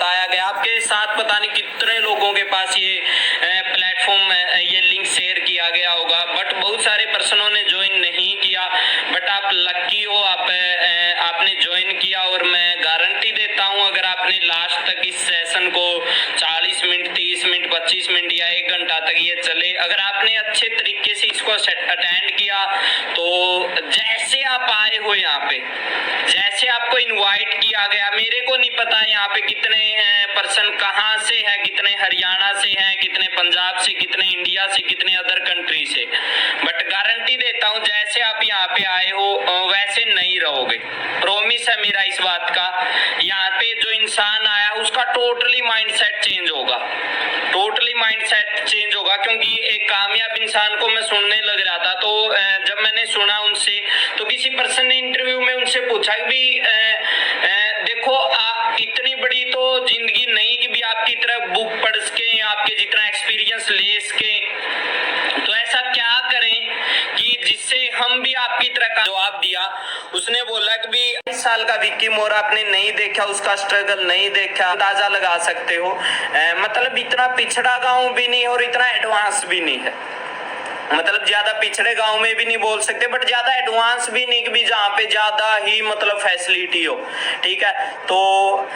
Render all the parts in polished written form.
बताया गया। आपके साथ पता नहीं कितने लोगों के पास ये प्लेटफॉर्म ये लिंक शेयर किया गया होगा, बट बहुत सारे पर्सनों ने ज्वाइन नहीं किया। बट आप लक्की हो, आपने ज्वाइन किया और मैं गारंटी देता हूं अगर आपने लास्ट तक इस सेशन को 40 मिनट 30 मिनट 25 मिनट या 1 घंटा तक ये चले, अगर आपने अच्छे तरीके से इसको अटेंड किया तो जैसे आप आए हो यहाँ पे, जैसे आपको इनवाइट किया गया, मेरे को नहीं पता यहाँ पे कितने पर्सन कहाँ से है, कितने हरियाणा से हैं, कितने पंजाब से, कितने इंडिया से, कितने अदर कंट्री से, बट गारंटी देता हूँ जैसे आप यहाँ पे आए हो वैसे नहीं रहोगे। प्रॉमिस है मेरा इस बात का। यहाँ पे जो इंसान आया उसका टोटली माइंडसेट चेंज होगा, टोटली माइंडसेट चेंज होगा। क्योंकि एक कामयाब इंसान को मैं सुनने लग रहा था, तो जब मैंने सुना उनसे, तो किसी पर्सन ने इंटरव्यू में उनसे पूछा कि भी देखो आप इतनी बड़ी तो जिंदगी नहीं कि भी आपकी तरह बुक पढ़ सके, आपके जितना एक्सपीरियंस ले सके, तो ऐसा क्या करें कि जिससे हम भी आपकी तरह का जवाब दिया। उसने बोला कि भी 20 साल का विक्की मोर आपने नहीं देखा, उसका स्ट्रगल नहीं देखा, अंदाजा लगा सकते हो। मतलब इतना पिछड़ा गांव भी नहीं और इतना एडवांस भी नहीं है, मतलब ज्यादा पिछड़े गांव में भी नहीं बोल सकते, बट ज्यादा एडवांस भी नहीं कि भी जहाँ पे ज्यादा ही मतलब फैसिलिटी हो। ठीक है, तो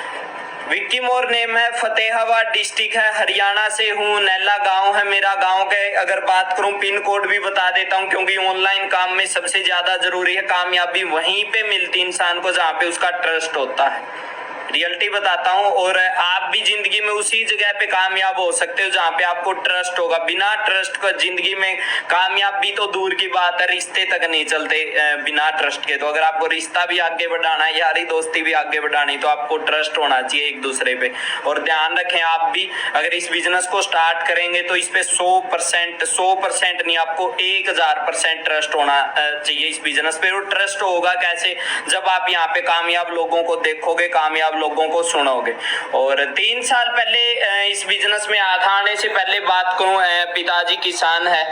विक्की मोर नेम है, फतेहाबाद डिस्ट्रिक्ट है, हरियाणा से हूँ, नैला गांव है मेरा। गांव के अगर बात करूँ पिन कोड भी बता देता हूँ, क्योंकि ऑनलाइन काम में सबसे ज्यादा जरूरी है कामयाबी वहीं पे मिलती इंसान को जहाँ पे उसका ट्रस्ट होता है। रियलिटी बताता हूँ, और आप भी जिंदगी में उसी जगह पे कामयाब हो सकते हो जहाँ पे आपको ट्रस्ट होगा। बिना ट्रस्ट का जिंदगी में कामयाबी तो दूर की बात है, रिश्ते तक नहीं चलते बिना ट्रस्ट के। तो अगर आपको रिश्ता भी आगे बढ़ाना है, यारी दोस्ती भी आगे बढ़ानी, तो आपको ट्रस्ट होना चाहिए एक दूसरे पे। और ध्यान रखें, आप भी अगर इस बिजनेस को स्टार्ट करेंगे तो इस पे 100% नहीं, आपको 1000% ट्रस्ट होना चाहिए इस बिजनेस पे। और ट्रस्ट होगा कैसे? जब आप यहाँ पे कामयाब लोगों को देखोगे, कामयाब लोगों को सुनोगे। और 3 साल पहले इस बिजनेस में आने से पहले बात करूं, पिताजी किसान है,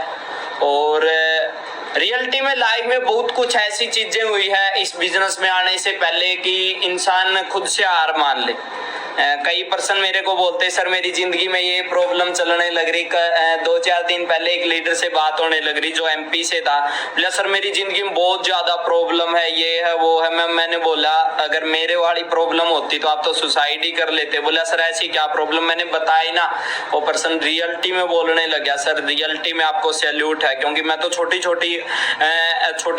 और रियलिटी में लाइफ में बहुत कुछ ऐसी चीजें हुई है इस बिजनेस में आने से पहले कि इंसान खुद से हार मान ले। कई पर्सन मेरे को बोलते हैं सर मेरी जिंदगी में ये प्रॉब्लम चलने लग रही। 2-4 दिन पहले एक लीडर से बात होने लग रही जो एमपी से था, बोला सर मेरी जिंदगी में बहुत ज्यादा प्रॉब्लम है, ये है वो है। मैंने बोला अगर मेरे वाली प्रॉब्लम होती तो आप तो सुसाइड ही कर लेते। बोला सर ऐसी क्या प्रॉब्लम, मैंने बताई ना। वो पर्सन रियलिटी में बोलने लग गया, सर रियलिटी में आपको सैल्यूट है, क्योंकि मैं तो छोटी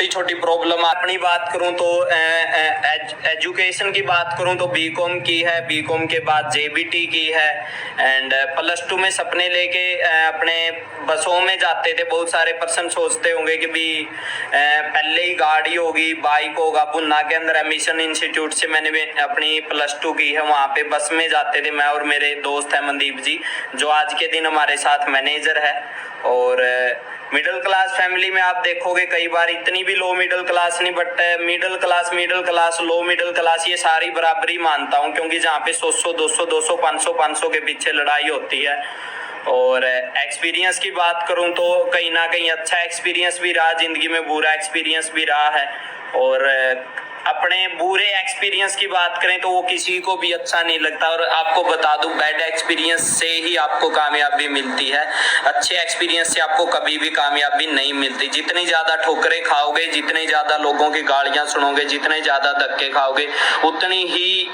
छोटी प्रॉब्लम। अपनी बात करूं तो एजुकेशन की बात करूं तो बीकॉम की है, बीकॉम के बाद जेबीटी की है, एंड +2 में सपने लेके अपने बसों में जाते थे। बहुत सारे पर्सन सोचते होंगे कि भी पहले ही गाड़ी होगी, बाइक होगा। पुन्ना के अंदर मिशन इंस्टीट्यूट से मैंने अपनी +2 की है, वहाँ पे बस में जाते थे मैं और मेरे दोस्त है मनदीप जी, जो आज के दिन हमारे साथ मैनेजर है। और मिडिल क्लास फैमिली में आप देखोगे कई बार इतनी भी लो मिडिल क्लास नहीं, but middle class low middle class ये सारी बराबरी मानता हूँ, क्योंकि जहाँ पे 100 200 500 के पीछे लड़ाई होती है। और एक्सपीरियंस की बात करूं तो कहीं ना कहीं अच्छा एक्सपीरियंस भी रहा जिंदगी में, बुरा एक्सपीरियंस भी रहा है। और अपने बुरे एक्सपीरियंस की बात करें तो वो किसी को भी अच्छा नहीं लगता। और आपको बता दूं बैड एक्सपीरियंस से ही आपको कामयाबी मिलती है, अच्छे एक्सपीरियंस से आपको कभी भी कामयाबी नहीं मिलती। जितनी ज्यादा ठोकरें खाओगे, जितने ज्यादा लोगों की गालियां सुनोगे, जितने ज्यादा धक्के खाओगे, उतनी ही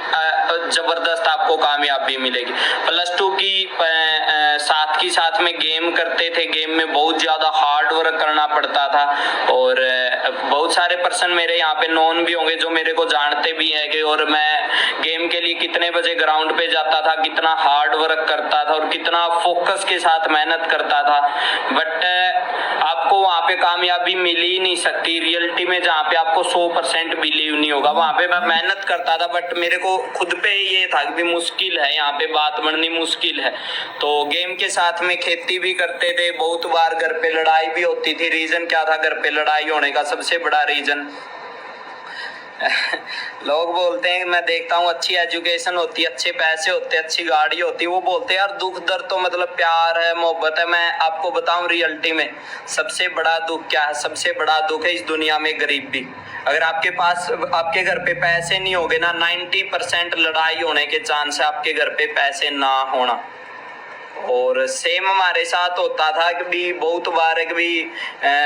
जबरदस्त आपको कामयाबी मिलेगी। +2 की साथ में गेम करते थे, गेम में बहुत ज्यादा हार्ड वर्क करना पड़ता था। और बहुत सारे पर्सन मेरे यहाँ पे नॉन भी होंगे जो मेरे को जानते भी हैं कि और मैं गेम के लिए कितने बजे ग्राउंड पे जाता था, कितना हार्ड वर्क करता था और कितना फोकस के साथ मेहनत करता था। बट आपको वहाँ पे कामयाबी मिल ही नहीं सकती रियलिटी में, जहाँ पे आपको 100% बिलीव नहीं होगा। वहाँ पे मैं मेहनत करता था, बट मेरे को खुद पे ये था कि मुश्किल है, यहाँ पे बात बननी मुश्किल है। तो गेम के साथ में खेती भी करते थे, बहुत बार घर पे लड़ाई भी होती थी। रीजन क्या था घर पे लड़ाई होने का? सबसे बड़ा रीजन लोग बोलते हैं, मैं देखता हूँ अच्छी एजुकेशन होती है, अच्छे पैसे होते हैं, अच्छी गाड़ी होती है, वो बोलते हैं यार दुख दर्द तो मतलब प्यार है, मोहब्बत है। मैं आपको बताऊं रियलिटी में सबसे बड़ा दुख क्या है? सबसे बड़ा दुख है इस दुनिया में गरीबी। अगर आपके पास, आपके घर पे पैसे नहीं होगे ना, 90% लड़ाई होने के चांस है आपके घर पे पैसे ना होना। और सेम हमारे साथ होता था कि भी बहुत बार है कि भी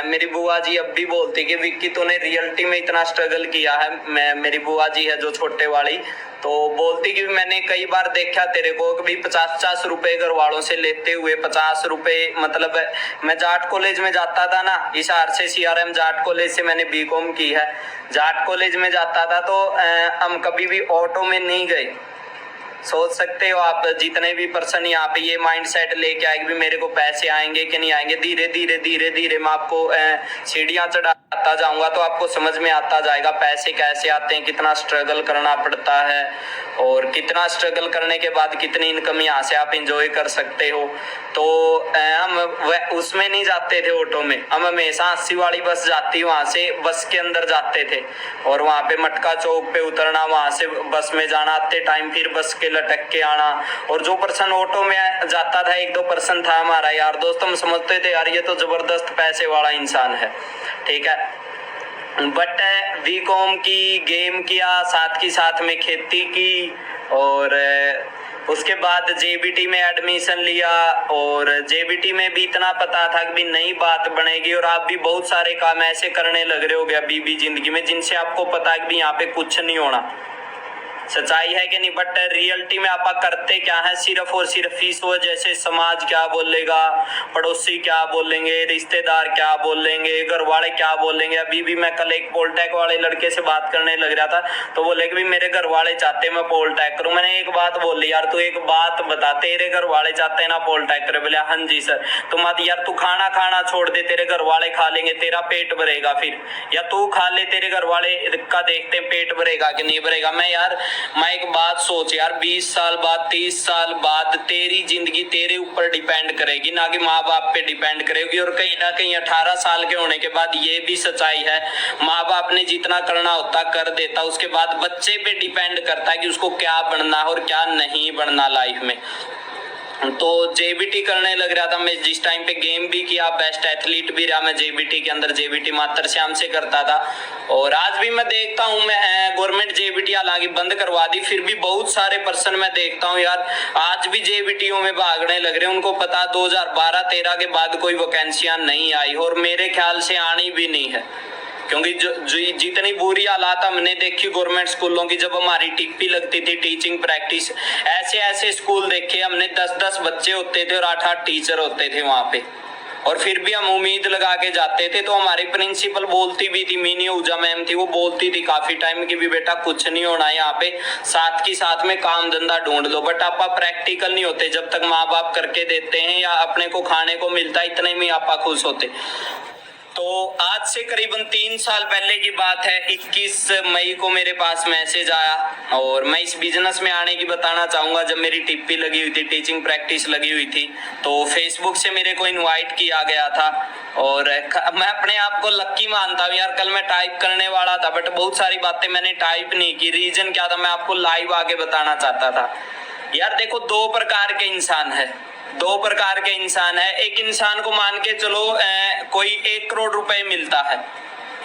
मेरी बुआ जी अब भी बोलती कि विक्की तूने रियलिटी में इतना स्ट्रगल किया है। मैं, मेरी बुआ जी है जो छोटे वाली, तो बोलती कि मैंने कई बार देखा तेरे को कि भी 50-50 रुपए घर वालों से लेते हुए, 50 रुपए, मतलब मैं जाट कॉलेज में जाता था ना, हिसार से CRM जाट कॉलेज से मैंने BCom की है। जाट कॉलेज में जाता था तो हम कभी भी ऑटो में नहीं गए। सोच सकते हो आप, जितने भी पर्सन यहाँ पे ये माइंडसेट लेके आए कि मेरे को पैसे आएंगे कि नहीं आएंगे, धीरे धीरे धीरे धीरे मैं आपको सीढ़ियां चढ़ाता जाऊंगा तो आपको समझ में आता जाएगा पैसे कैसे आते हैं, कितना स्ट्रगल करना पड़ता है और कितना स्ट्रगल करने के बाद कितनी इनकम यहाँ से आप इंजॉय कर सकते हो। तो हम उसमें नहीं जाते थे ऑटो में, हम हमेशा 80 वाली बस जाती, वहां से बस के अंदर जाते थे और वहां पे मटका चौक पे उतरना, वहां से बस में जाना, आते टाइम फिर बस के लटक के आना। और जो पर्सन ऑटो में जाता था, 1-2 पर्सन था हमारा यार दोस्त, हम समझते थे यार ये तो जबरदस्त पैसे वाला इंसान है, ठीक है। बट BCom की, गेम किया, साथ की साथ में खेती की और उसके बाद JBT में एडमिशन लिया। और JBT में भी इतना पता था कि भी नई बात बनेगी और आप भी बहुत सारे काम ऐसे करने लग रहे हो गया अभी जिंदगी में जिनसे आपको पता है कि भी यहाँ पे कुछ नहीं होना। सच्चाई है कि नहीं? बट रियलिटी में आप करते क्या है, सिर्फ और सिर्फ इस वजह से समाज क्या बोलेगा, पड़ोसी क्या बोलेंगे, रिश्तेदार क्या बोलेंगे, घर वाले क्या बोलेंगे। अभी भी मैं कल एक पॉलिटेक वाले लड़के से बात करने लग रहा था तो बोले कि मेरे घर वाले चाहते मैं पॉलिटेक करूं। मैंने एक बात बोली, यार तू एक बात बता, तेरे घर वाले चाहते हैं ना पॉलिटेक करे? बोले हाँ जी सर। तो मत यार तू खाना खाना छोड़ दे, तेरे घर वाले खा लेंगे, तेरा पेट भरेगा फिर, या तू खा ले, तेरे घर वाले का देखते पेट भरेगा कि नहीं भरेगा। मैं एक बात सोच यार, 20 साल बाद, 30 साल बाद तेरी जिंदगी तेरे ऊपर डिपेंड करेगी, ना कि माँ बाप पे डिपेंड करेगी। और कहीं ना कहीं 18 साल के होने के बाद ये भी सच्चाई है, माँ बाप ने जितना करना होता कर देता, उसके बाद बच्चे पे डिपेंड करता है कि उसको क्या बनना और क्या नहीं बनना लाइफ में। तो JBT करने लग रहा था मैं, जिस टाइम पे गेम भी किया, बेस्ट एथलीट भी रहा मैं JBT के अंदर, JBT मातर श्याम से करता था। और आज भी मैं देखता हूँ, मैं गवर्नमेंट JBT हालांकि बंद करवा दी, फिर भी बहुत सारे पर्सन मैं देखता हूँ यार आज भी JBTओ में भागने लग रहे हैं। उनको पता 2012-13 के बाद कोई वैकेंसियां नहीं आई और मेरे ख्याल से आनी भी नहीं है, क्योंकि जितनी बुरी हालात हमने देखी गवर्नमेंट स्कूलों की, जब हमारी टीपी लगती थी टीचिंग प्रैक्टिस, ऐसे ऐसे स्कूल देखे हमने, 10-10 बच्चे होते थे और 8-8 टीचर होते थे वहां पे, और फिर भी हम उम्मीद लगा के जाते थे। तो हमारी प्रिंसिपल बोलती भी थी, मिनी ऊजा मैम थी, वो बोलती थी काफी टाइम की भी बेटा कुछ नहीं होना यहाँ पे, साथ की साथ में काम धंधा ढूंढ लो। बट आपा प्रैक्टिकल नहीं होते, जब तक माँ बाप करके देते हैं या अपने को खाने को मिलता है, इतने में आपा खुश होते। तो आज से करीबन 3 साल पहले की बात है, 21 मई को मेरे पास मैसेज आया और मैं इस बिजनेस में आने की बताना चाहूंगा। जब मेरी टीपी लगी हुई थी, टीचिंग प्रैक्टिस लगी हुई थी, तो फेसबुक से मेरे को इनवाइट किया गया था और मैं अपने आप को लक्की मानता हूँ यार। कल मैं टाइप करने वाला था बट बहुत सारी बातें मैंने टाइप नहीं की। रीजन क्या था, मैं आपको लाइव आगे बताना चाहता था। यार देखो, 2 प्रकार के इंसान है, 2 प्रकार के इंसान है। एक इंसान को मान के चलो कोई 1 करोड़ रुपए मिलता है,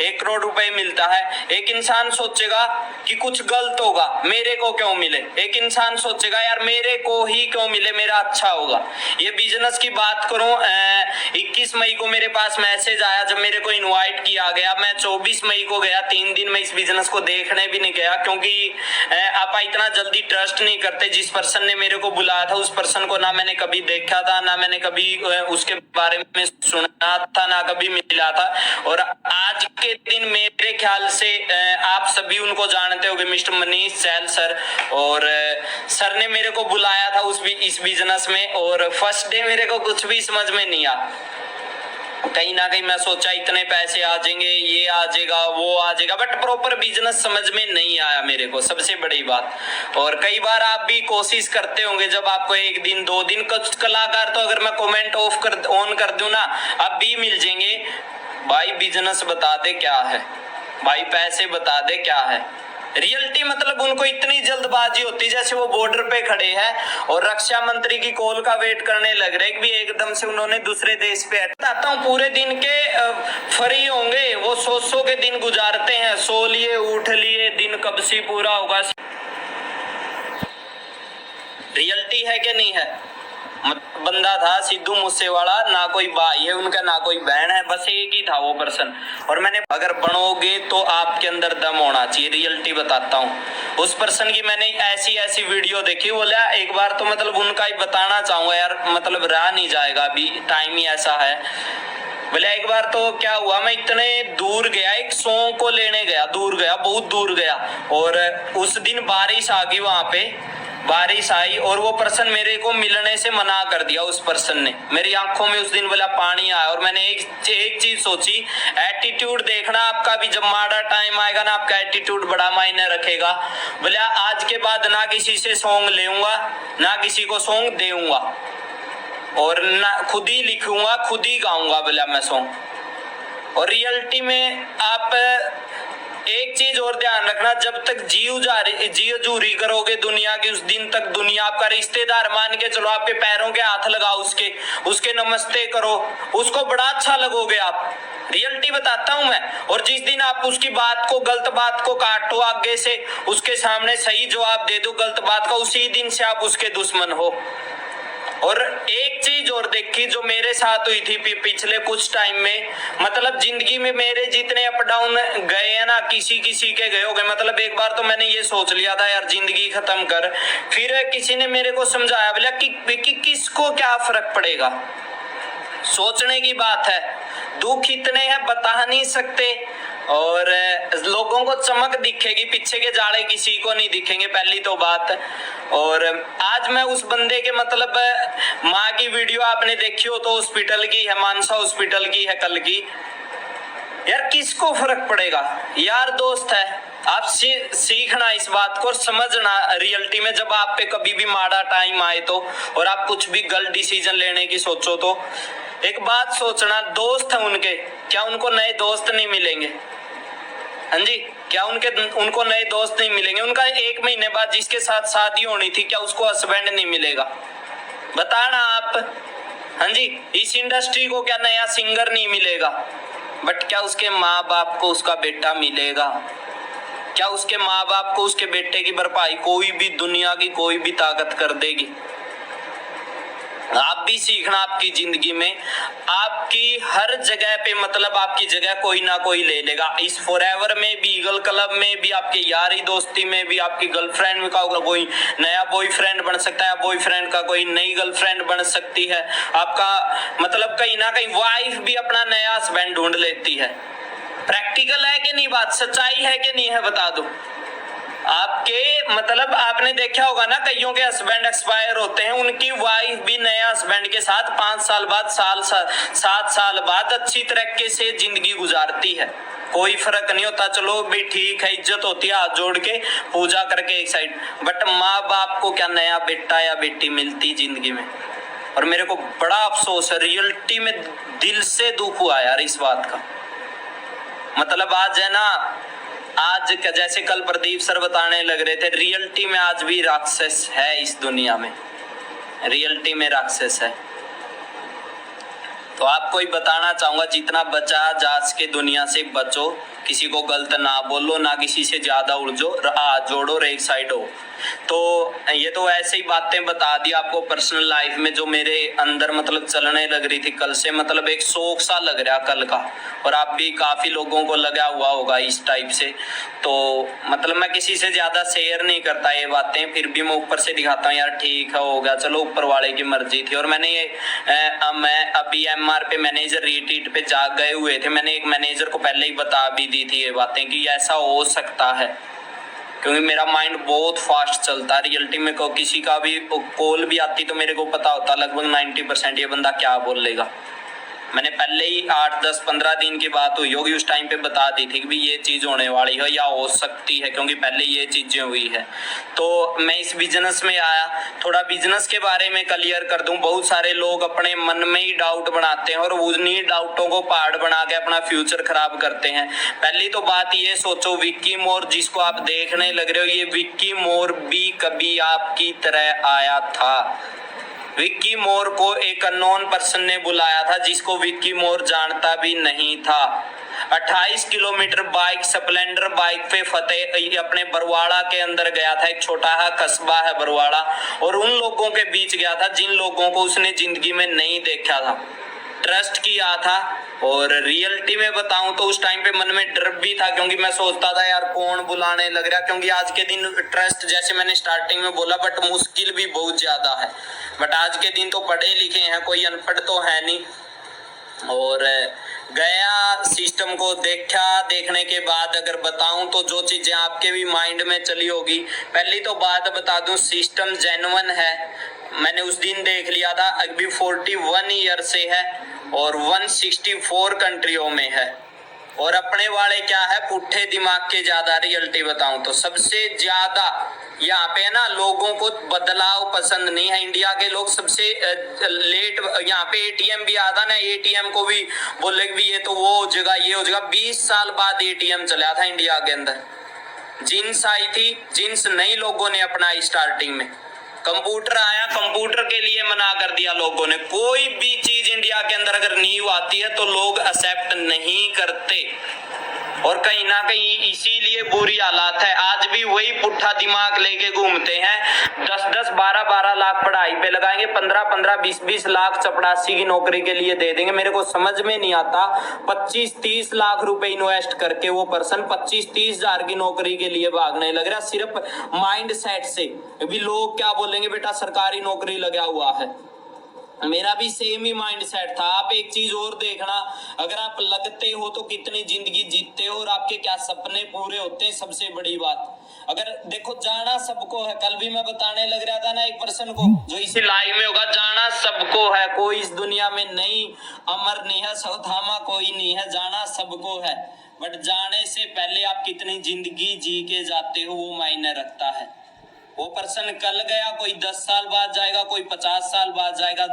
1 करोड़ रुपए मिलता है। एक इंसान सोचेगा कि कुछ गलत होगा, मेरे को क्यों मिले। एक इंसान सोचेगा यार मेरे को ही क्यों मिले, मेरा अच्छा होगा। ये बिजनेस की बात करूं, 21 मई को मेरे पास मैसेज आया जब मेरे को इनवाइट किया गया। मैं 24 मई को गया, 3 दिन में इस बिजनेस को देखने भी नहीं गया, क्योंकि आप इतना जल्दी ट्रस्ट नहीं करते। जिस पर्सन ने मेरे को बुलाया था उस पर्सन को ना मैंने कभी देखा था, ना मैंने कभी उसके बारे में सुना था, ना कभी मिला था। और आज के दिन मेरे ख्याल से आप सभी उनको जानते होंगे, मिस्टर मनीष सैल सर। और सर ने मेरे को बुलाया था इस बिजनेस में, और फर्स्ट डे मेरे को कुछ भी समझ में नहीं आया। कहीं ना कहीं मैं सोचा इतने पैसे आ जाएंगे, ये आ जाएगा, वो आ जाएगा, बट प्रॉपर बिजनेस समझ में नहीं आया मेरे को, सबसे बड़ी बात। और कई बार आप भी कोशिश करते होंगे, जब आपको 1 दिन 2 दिन, कुछ कलाकार तो अगर मैं कमेंट ऑन कर दूं ना, अब भी मिल जाएंगे भाई बिजनेस बता दे क्या है, भाई पैसे बता दे क्या है। रियलिटी मतलब उनको इतनी जल्दबाजी होती जैसे वो बॉर्डर पे खड़े हैं और रक्षा मंत्री की कॉल का वेट करने लग रहे भी एकदम से उन्होंने दूसरे देश पे आता हूँ। पूरे दिन के फ्री होंगे वो, सौ के दिन गुजारते हैं, सो लिए उठ लिए, दिन कब से पूरा होगा। रियलिटी है कि नहीं है। बंदा था सिद्धू मूसेवाला, ना कोई भाई है उनका ना कोई बहन है, बस एक ही था वो पर्सन। और मैंने अगर बनोगे तो आपके अंदर दम होना चाहिए, रियलिटी बताता हूँ। उस पर्सन की मैंने ऐसी वीडियो देखी, बोला एक बार तो मतलब उनका ही बताना चाहूंगा यार, मतलब रहा नहीं जाएगा, अभी टाइम ही ऐसा है। बोले एक बार तो क्या हुआ, मैं इतने दूर गया, एक सॉन्ग को लेने गया, दूर गया, बहुत दूर गया, और उस दिन बारिश आ गई, वहां पे बारिश आई और वो पर्सन मेरे को मिलने से मना कर दिया। उस पर्सन ने, मेरी आंखों में उस दिन बोला पानी आया। और मैंने एक चीज सोची, एटीट्यूड देखना आपका भी, जब माड़ा टाइम आएगा ना आपका एटीट्यूड बड़ा मायने रखेगा। बोला आज के बाद ना किसी से सॉन्ग लेऊंगा, ना किसी को सॉन्ग देऊंगा, और ना खुद ही लिखूंगा, खुद ही गाऊंगा बोला मैं सॉन्ग। और रियलिटी में आप एक चीज और ध्यान रखना, जब तक जियो जूरी करोगे दुनिया की, उस दिन तक दुनिया आपका रिश्तेदार मान के चलो, आपके पैरों के हाथ लगाओ, उसके नमस्ते करो, उसको बड़ा अच्छा लगोगे आप। रियलिटी बताता हूं मैं। और जिस दिन आप उसकी बात को, गलत बात को काटो आगे से, उसके सामने सही जवाब दे दो गलत बात का, उसी दिन से आप उसके दुश्मन हो। और एक चीज और देखी जो मेरे साथ हुई थी पिछले कुछ टाइम में, मतलब जिंदगी में मेरे जितने अप डाउन गए हैं ना, किसी के गए हो गए। मतलब एक बार तो मैंने ये सोच लिया था यार जिंदगी खत्म कर, फिर किसी ने मेरे को समझाया, बोला कि किसको क्या फर्क पड़ेगा। सोचने की बात है, दुख इतने हैं बता नहीं सकते, और लोगों को चमक दिखेगी, पीछे के जाड़े किसी को नहीं दिखेंगे, पहली तो बात। और आज मैं उस बंदे के मतलब माँ की वीडियो आपने देखी हो तो हॉस्पिटल की है, मानसा हॉस्पिटल की है कल की। यार किसको फर्क पड़ेगा, यार दोस्त है। आप सीखना इस बात को, समझना रियलिटी में, जब आप पे कभी भी माड़ा टाइम आए तो, और आप कुछ भी गलत डिसीजन लेने की सोचो तो एक बात सोचना, दोस्त है उनके, क्या उनको नए दोस्त नहीं मिलेंगे? हाँ जी, क्या उनको नए दोस्त नहीं मिलेंगे? उनका 1 महीने बाद जिसके साथ शादी होनी थी, क्या उसको हस्बैंड नहीं मिलेगा? बताना आप। हाँ जी, इस इंडस्ट्री को क्या नया सिंगर नहीं मिलेगा? बट क्या उसके माँ बाप को उसका बेटा मिलेगा? क्या उसके माँ बाप को उसके बेटे की भरपाई कोई भी दुनिया की कोई भी ताकत कर देगी? आप भी सीखना आपकी जिंदगी में, आपकी हर जगह पे मतलब आपकी जगह कोई ना कोई ले लेगा। इस फॉरएवर में भी, ईगल क्लब में भी, आपके यारी दोस्ती में भी, आपकी गर्लफ्रेंड का कोई नया बॉयफ्रेंड बन सकता है, बॉयफ्रेंड का कोई नई गर्लफ्रेंड बन सकती है, आपका मतलब कहीं ना कहीं वाइफ भी अपना नया हस्बैंड ढूंढ लेती है। प्रैक्टिकल है कि नहीं बात, सच्चाई है कि नहीं है, बता दो। आपके मतलब आपने देखा होगा ना, कईयों के हस्बैंड एक्सपायर होते हैं, उनकी वाइफ भी नया हस्बैंड के साथ 5 साल बाद 7 साल बाद अच्छी तरीके से जिंदगी गुजारती है, कोई फर्क नहीं होता। चलो भी ठीक है, इज्जत होती है, हाथ जोड़ के पूजा करके एक साइड। बट माँ बाप को क्या नया बेटा या बेटी मिलती जिंदगी में? और मेरे को बड़ा अफसोस है, रियलिटी में दिल से दुख हुआ यार इस बात का। मतलब आज है ना, आज जैसे कल प्रदीप सर बताने लग रहे थे, रियलिटी में आज भी राक्षस है इस दुनिया में, रियलिटी में राक्षस है। तो आपको ही बताना चाहूंगा, जितना बचा जा सके दुनिया से बचो, किसी को गलत ना बोलो, ना किसी से ज्यादा उलझो, जोड़ो और एक साइड हो। तो ये तो ऐसे ही बातें बता दी आपको पर्सनल लाइफ में जो मेरे अंदर मतलब चलने लग रही थी कल से, मतलब एक शौक सा लग रहा कल का, और आप भी काफी लोगों को लगा हुआ होगा इस टाइप से। तो मतलब मैं किसी से ज्यादा शेयर नहीं करता ये बातें, फिर भी मैं ऊपर से दिखाता हूँ यार ठीक है हो गया, चलो ऊपर वाले की मर्जी थी। और मैंने ये मैं अभी MR पे मैनेजर रिट्रीट पे जा गए हुए थे, मैंने एक मैनेजर को पहले ही बता भी दी थी ये बातें कि ऐसा हो सकता है, क्योंकि मेरा माइंड बहुत फास्ट चलता है। रियलिटी में को किसी का भी कॉल भी आती तो मेरे को पता होता लगभग 90% ये बंदा क्या बोल लेगा। मैंने पहले ही 8 10 15 दिन की बात हुई होगी, उस टाइम पे बता दी थी कि भी ये चीज होने वाली है या हो सकती है, क्योंकि पहले ये चीजें हुई है। तो मैं इस बिजनेस में आया, थोड़ा बिजनेस के बारे में क्लियर कर दूं। बहुत सारे लोग अपने मन में ही डाउट बनाते हैं और उन्हीं डाउटों को पहाड़ बना के अपना फ्यूचर खराब करते हैं। पहली तो बात ये सोचो, विक्की मोर जिसको आप देखने लग रहे हो, ये विक्की मोर भी कभी आपकी तरह आया था। विक्की मोर को एक अननोन पर्सन ने बुलाया था जिसको विक्की मोर जानता भी नहीं था। 28 किलोमीटर बाइक, स्प्लेंडर बाइक पे फतेह अपने बरवाड़ा के अंदर गया था। एक छोटा सा कस्बा है बरवाड़ा, और उन लोगों के बीच गया था जिन लोगों को उसने जिंदगी में नहीं देखा था, ट्रस्ट किया था। और रियलिटी में बताऊं तो उस टाइम पे मन में डर भी था, क्योंकि मैं सोचता था यार कौन बुलाने लग रहा, क्योंकि आज के दिन ट्रस्ट, जैसे मैंने स्टार्टिंग में बोला, बट मुश्किल भी बहुत ज्यादा है। बट आज के दिन तो पढ़े लिखे हैं, कोई अनपढ़ तो है नहीं। और गया, सिस्टम को देखा, देखने के बाद अगर बताऊं तो जो चीजें आपके भी माइंड में चली होगी, पहली तो बात बता दूं, सिस्टम जेन्युइन है। मैंने उस दिन देख लिया था, अभी 41 ईयर से है और 164 कंट्रियों में है। और अपने वाले क्या है, पुट्ठे दिमाग के ज्यादा। रियलिटी बताऊं तो सबसे ज्यादा यहाँ पे ना लोगों को बदलाव पसंद नहीं है। इंडिया के लोग सबसे लेट, यहाँ पे एटीएम भी आता ना, एटीएम को भी बोले कि ये तो वो हो जाएगा, ये हो जाएगा। 20 साल बाद एटीएम चला था इंडिया के अंदर। जींस आई थी, जींस नई लोगों ने अपनाई स्टार्टिंग में। कंप्यूटर आया, कंप्यूटर के लिए मना कर दिया लोगों ने। कोई भी चीज इंडिया के अंदर अगर न्यू आती है तो लोग एक्सेप्ट नहीं करते, और कहीं ना कहीं इसीलिए बुरी हालात है। आज भी वही पुट्ठा दिमाग लेके घूमते हैं। 10 12 12 लाख पढ़ाई पे लगाएंगे, 15 15 20 20 लाख चपड़ासी की नौकरी के लिए दे देंगे। मेरे को समझ में नहीं आता, 25 30 लाख रुपए इन्वेस्ट करके वो पर्सन 25 30 हजार की नौकरी के लिए भागने लग रहा, सिर्फ माइंड सेट से। अभी लोग क्या बोलेंगे, बेटा सरकारी नौकरी लगा हुआ है। मेरा भी सेम ही माइंड सेट था। आप एक चीज और देखना, अगर आप लगते हो तो कितनी जिंदगी जीतते हो और आपके क्या सपने पूरे होते हैं, सबसे बड़ी बात। अगर देखो, जाना सबको है। कल भी मैं बताने लग रहा था ना एक पर्सन को जो इसी लाइव में होगा, जाना सबको है, कोई इस दुनिया में नहीं अमर नहीं है, सौधामा कोई नहीं है, जाना सबको है। बट जाने से पहले आप कितनी जिंदगी जी के जाते हो वो मायने रखता है। वो पर्सन कल गया, कोई 10 साल बाद जाएगा, कोई 50 साल बाद जाएगा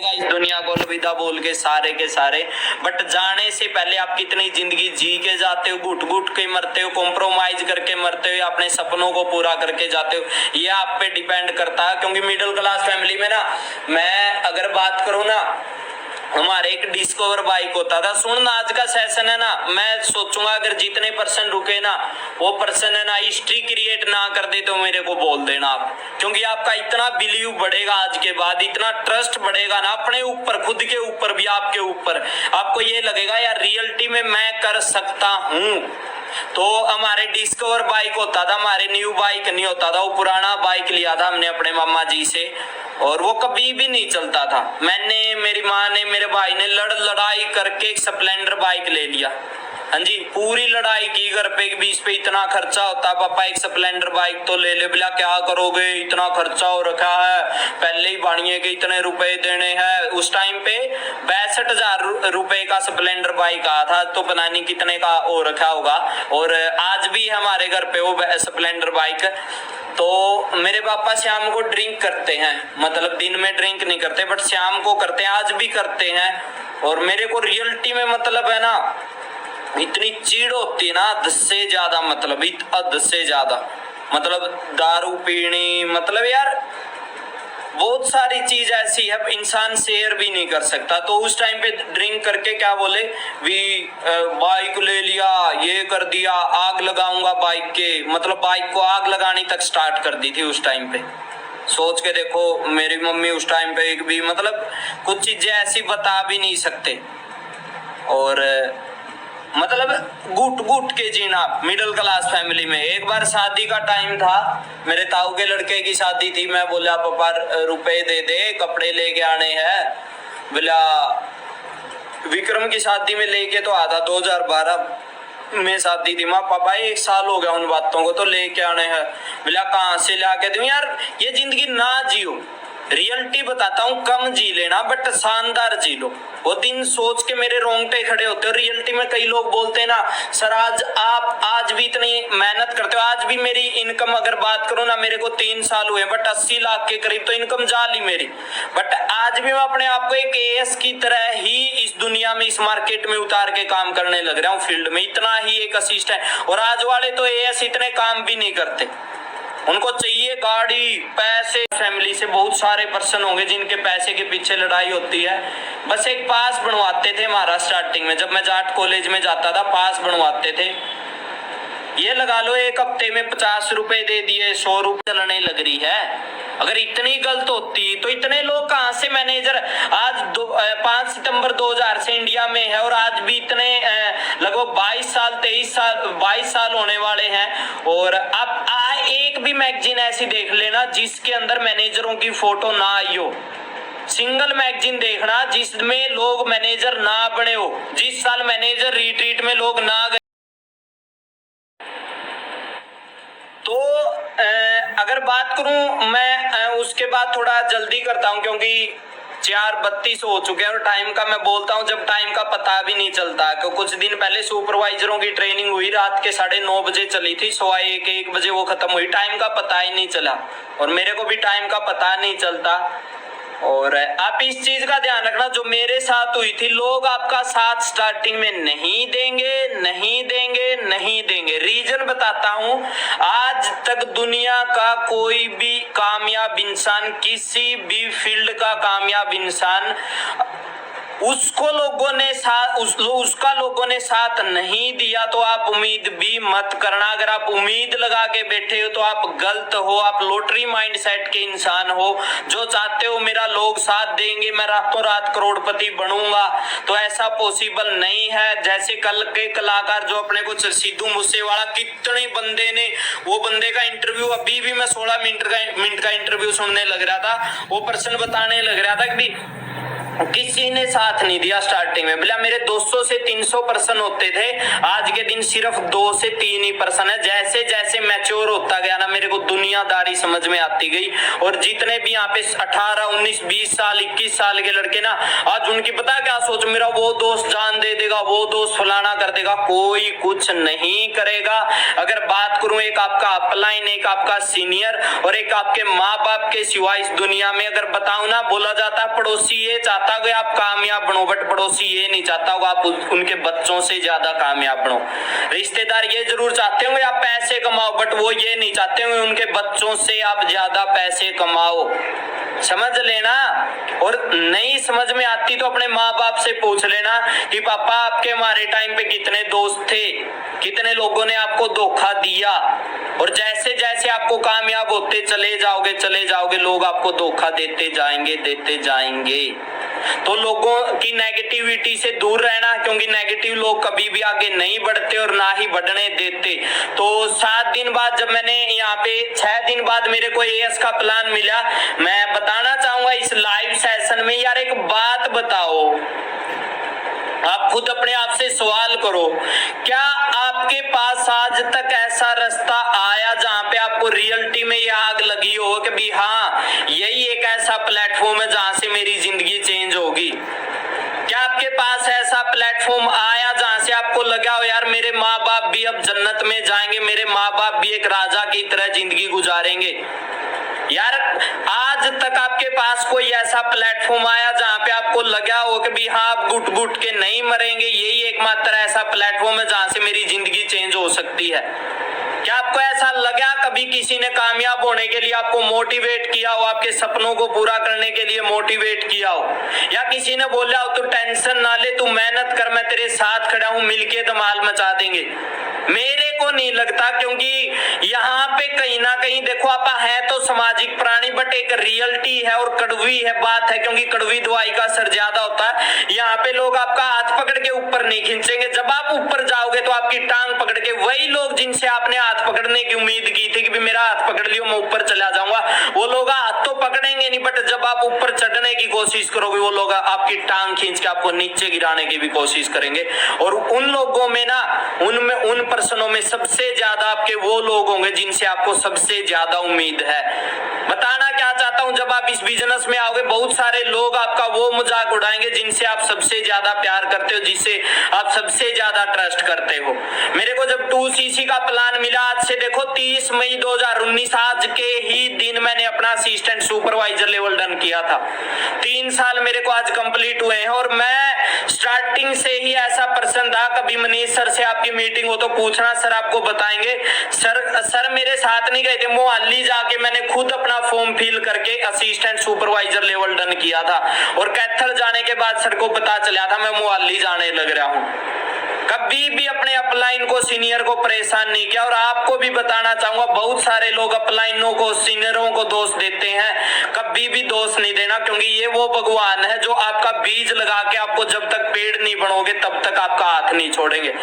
इस दुनिया को अलविदा बोल के सारे के सारे। बट जाने से पहले आप कितनी जिंदगी जी के जाते हो, घुट घुट के मरते हो, कॉम्प्रोमाइज करके मरते हो, अपने सपनों को पूरा करके जाते हो, ये आप पे डिपेंड करता है। क्योंकि मिडिल क्लास फैमिली में ना, मैं अगर बात करूँ ना, हमारे एक डिस्कवर बाइक होता था। सुनना, आज का सेशन है ना, मैं सोचूंगा अगर जितने पर्सन रुके ना, वो पर्सन है ना हिस्ट्री क्रिएट ना कर दे तो मेरे को बोल देना आप। क्योंकि आपका इतना बिलीव बढ़ेगा आज के बाद, इतना ट्रस्ट बढ़ेगा ना अपने ऊपर, खुद के ऊपर भी, आपके ऊपर। आपको ये लगेगा यार रियलिटी में मैं कर सकता हूँ। तो हमारे डिस्कवर बाइक होता था, हमारे न्यू बाइक नहीं होता था, वो पुराना बाइक लिया था हमने अपने मामा जी से, और वो कभी भी नहीं चलता था। मैंने, मेरी माँ ने, मेरे भाई ने लड़ाई करके एक स्प्लेंडर बाइक ले लिया। हाँ जी, पूरी लड़ाई की घर पे, बीच पे इतना खर्चा होता, पापा एक स्प्लेंडर बाइक तो ले ले। बोला क्या करोगे, इतना खर्चा हो रखा है, पहले ही बानिए के इतने रुपए देने हैं। उस टाइम पे 62,000 रुपए का स्प्लेंडर बाइक आया था, तो पता नहीं कितने का हो रखा होगा। और आज भी हमारे घर पे वो स्प्लेंडर बाइक। तो मेरे पापा शाम को ड्रिंक करते हैं, मतलब दिन में ड्रिंक नहीं करते, बट शाम को करते हैं, आज भी करते हैं। और मेरे को रियलिटी में मतलब है ना, इतनी चिढ़ होती है ना, हद से ज्यादा, मतलब हद से ज्यादा, मतलब दारू पीनी, मतलब यार बहुत सारी चीज ऐसी है इंसान शेयर भी नहीं कर सकता। तो उस टाइम पे ड्रिंक करके क्या बोले, भी बाइक ले लिया, ये कर दिया, आग लगाऊंगा बाइक के, मतलब बाइक को आग लगानी तक स्टार्ट कर दी थी उस टाइम पे। सोच के देखो, मेरी मम्मी उस टाइम पे एक भी, मतलब कुछ चीजें ऐसी बता भी नहीं सकते। और मतलब घुट घुट के जीना मिडिल क्लास फैमिली में। एक बार शादी का टाइम था, मेरे ताऊ के लड़के की शादी थी, मैं बोला पापा रुपए दे दे, कपड़े लेके आने हैं। बोला विक्रम की शादी में लेके तो आता, 2012 में शादी थी। माँ पापा 1 साल हो गया उन बातों को, तो लेके आने हैं। बोला कहाँ से ला के दूं यार, ये जिंदगी ना जियो, रियलिटी बताता हूँ, कम जी लेना बट शानदार जी लो। वो दिन सोच के मेरे रोंगटे खड़े होते हो। रियलिटी में कई लोग बोलते हैं ना, सर आज आप आज भी इतनी मेहनत करते हो, आज भी मेरी इनकम अगर बात करूँ ना, मेरे को 3 साल हुए बट 80 लाख के करीब तो इनकम जा ली मेरी, बट आज भी मैं अपने आप को एक एएस की तरह ही इस दुनिया में, इस मार्केट में उतार के काम करने लग रहा हूँ फील्ड में, इतना ही एक असिस्ट है। और आज वाले तो एएस इतने काम भी नहीं करते, उनको चाहिए गाड़ी, पैसे। फैमिली से बहुत सारे पर्सन होंगे जिनके पैसे के पीछे लड़ाई होती है। बस एक पास बनवाते थे हमारा स्टार्टिंग में, जब मैं जाट कॉलेज में जाता था, पास बनवाते थे। ये लगा लो एक हफ्ते में 50 रुपए दे दिए, 100 रुपए चलने लग रही है। अगर इतनी गलत होती तो इतने लोग कहां से मैनेजर, आज 5 सितंबर 2000 से इंडिया में है और आज भी इतने लगभग 22 साल 23 साल 22 साल होने वाले हैं। और अब एक भी मैगजीन ऐसी देख लेना जिसके अंदर मैनेजरों की फोटो ना आई हो। सिंगल मैगजीन देखना जिसमें लोग मैनेजर ना बने हो। जिस साल मैनेजर रिट्रीट में लोग ना गए। तो अगर बात करूं मैं उसके बाद थोड़ा जल्दी करता हूं क्योंकि 4:32 हो चुके हैं और टाइम का मैं बोलता हूं जब टाइम का पता भी नहीं चलता। क्योंकि कुछ दिन पहले सुपरवाइजरों की ट्रेनिंग हुई, रात के 9:30 बजे चली थी, 1:15 बजे वो खत्म हुई, टाइम का पता ही नहीं चला और मेरे को भी टाइम का पता नहीं चलता। और आप इस चीज का ध्यान रखना जो मेरे साथ हुई थी, लोग आपका साथ स्टार्टिंग में नहीं देंगे, नहीं देंगे, नहीं देंगे। रीजन बताता हूं, आज तक दुनिया का कोई भी कामयाब इंसान, किसी भी फील्ड का कामयाब इंसान, उसको लोगों ने उसका लोगों ने साथ नहीं दिया तो आप उम्मीद भी मत करना। अगर आप उम्मीद लगा के बैठे हो तो आप गलत हो, आप लॉटरी माइंडसेट के इंसान हो जो चाहते हो मेरा लोग साथ देंगे, मैं रातों रात करोड़पति बनूंगा, तो ऐसा पॉसिबल नहीं है। जैसे कल के कलाकार जो अपने को सिद्धू मूसेवाला, कितने बंदे ने, वो बंदे का इंटरव्यू अभी भी मैं 16 मिनट का इंटरव्यू सुनने लग रहा था, वो पर्सन बताने लग रहा था कि किसी ने साथ नहीं दिया स्टार्टिंग में। बोला मेरे 200 से 300 पर्सन होते थे, आज के दिन सिर्फ 2 से 3 ही पर्सन है। जैसे जैसे मैच्योर होता गया ना, मेरे को दुनियादारी समझ में आती गई। और जितने भी यहाँ पे 18, 19, 20 साल 21 साल के लड़के ना, आज उनकी पता क्या सोच, मेरा वो दोस्त जान दे देगा, वो दोस्त फलाना कर देगा, कोई कुछ नहीं करेगा। अगर बात करूं एक आपका अपलाइन, एक आपका सीनियर और एक आपके माँ बाप के सिवा इस दुनिया में अगर बताऊं ना, बोला जाता पड़ोसी ये चाहता है आप कामयाब बनो, बट पड़ोसी ये नहीं चाहता होगा आप उनके बच्चों से ज्यादा कामयाब बनो। रिश्तेदार ये जरूर चाहते होंगे आप पैसे कमाओ, बट वो ये नहीं चाहते होंगे उनके बच्चों से आप ज्यादा पैसे कमाओ। समझ लेना। और नहीं समझ में आती तो अपने माँ बाप से पूछ लेना कि पापा आपके हमारे टाइम पे कितने दोस्त थे, कितने लोगों ने आपको धोखा दिया। और जैसे जैसे आपको कामयाब होते चले जाओगे लोग आपको धोखा देते जाएंगे। तो लोगों की नेगेटिविटी से दूर रहना, क्योंकि नेगेटिव लोग कभी भी आगे नहीं बढ़ते और ना ही बढ़ने देते। तो 7 दिन बाद जब मैंने यहाँ पे 6 दिन बाद मेरे को एएस का प्लान मिला, मैं बताना चाहूंगा इस लाइव सेशन में, यार एक बात बताओ, आप खुद अपने आप से सवाल करो, क्या आपके पास आज तक ऐसा रास्ता आया जहां पे आपको रियलिटी में ये आग लगी हो कि भी हाँ यही एक ऐसा प्लेटफॉर्म है जहां से मेरी जिंदगी चेंज होगी? क्या आपके पास ऐसा प्लेटफॉर्म आया जहां से आपको लगा हो यार मेरे माँ बाप भी अब जन्नत में जाएंगे, मेरे माँ बाप भी एक राजा की तरह जिंदगी गुजारेंगे? यार आज तक आपके पास कोई ऐसा प्लेटफॉर्म आया जहां पे आपको लगा हो कि भी हाँ आप घुट घुट के नहीं मरेंगे, यही एकमात्र ऐसा प्लेटफॉर्म है जहां से मेरी जिंदगी चेंज हो सकती है? क्या आपको ऐसा लगा कभी किसी ने कामयाब होने के लिए आपको मोटिवेट किया हो, आपके सपनों को पूरा करने के लिए मोटिवेट किया हो, या किसी ने बोला हो तू टेंशन ना ले, तू मेहनत कर, मैं तेरे साथ खड़ा हूं, मिलके धमाल मचा देंगे? मेरे को नहीं लगता, क्योंकि यहाँ पे कहीं ना कहीं देखो आप है तो सामाजिक प्राणी, बट एक रियलिटी है और कड़वी है बात है, क्योंकि कड़वी दवाई का असर ज्यादा होता है। यहाँ पे लोग आपका हाथ पकड़ के ऊपर नहीं खींचेंगे, जब आप ऊपर जाओगे तो आपकी टांग पकड़ के वही लोग जिनसे आपने हाथ पकड़ने की उम्मीद की थी कि भी मेरा हाथ पकड़ लियो मैं ऊपर चला जाऊंगा, वो लोग हाथ तो पकड़ेंगे नहीं, बट जब आप ऊपर चढ़ने की कोशिश करोगे वो लोग आपकी टांग खींच के आपको नीचे गिराने की भी कोशिश करेंगे। और उन लोगों में ना, उनमें उन पर्सनों में सबसे ज्यादा आपके वो लोग होंगे जिनसे आपको सबसे ज्यादा उम्मीद है। बताना क्या चाहता हूं, जब आप इस बिजनेस में आओगे बहुत सारे लोग आपका वो मजाक उड़ाएंगे जिनसे आप सबसे ज्यादा प्यार करते हो, जिससे आप सबसे ज्यादा ट्रस्ट करते हो। मेरे को जब 2cc का प्लान मिला, आज से देखो 30 मई 2019, आज के ही दिन मैंने अपना असिस्टेंट सुपरवाइजर लेवल डन किया था। 3 साल मेरे को आज कंप्लीट हुए हैं और मैं स्टार्टिंग से ही ऐसा पर्सन था, कभी मनीष सर से आपकी मीटिंग हो तो पूछना, सर आपको बताएंगे। सर मेरे साथ नहीं गए थे, मोहाली जाके मैंने खुद अपना फॉर्म फिल करके असिस्टेंट सुपरवाइजर लेवल डन किया था और कैथल जाने के बाद सर को पता चला था मैं मोहाली जाने लग रहा हूँ। कभी भी अपने अपलाइन को सीनियर को परेशान नहीं किया। और आपको भी बताना चाहूंगा, बहुत सारे लोग अपलाइनों को सीनियरों को दोष देते हैं, कभी भी दोष नहीं देना, क्योंकि ये वो भगवान है जो आपका बीज लगा के आपको जब तक पेड़ नहीं बनोगे तब तक आपका हाथ नहीं छोड़ेंगे।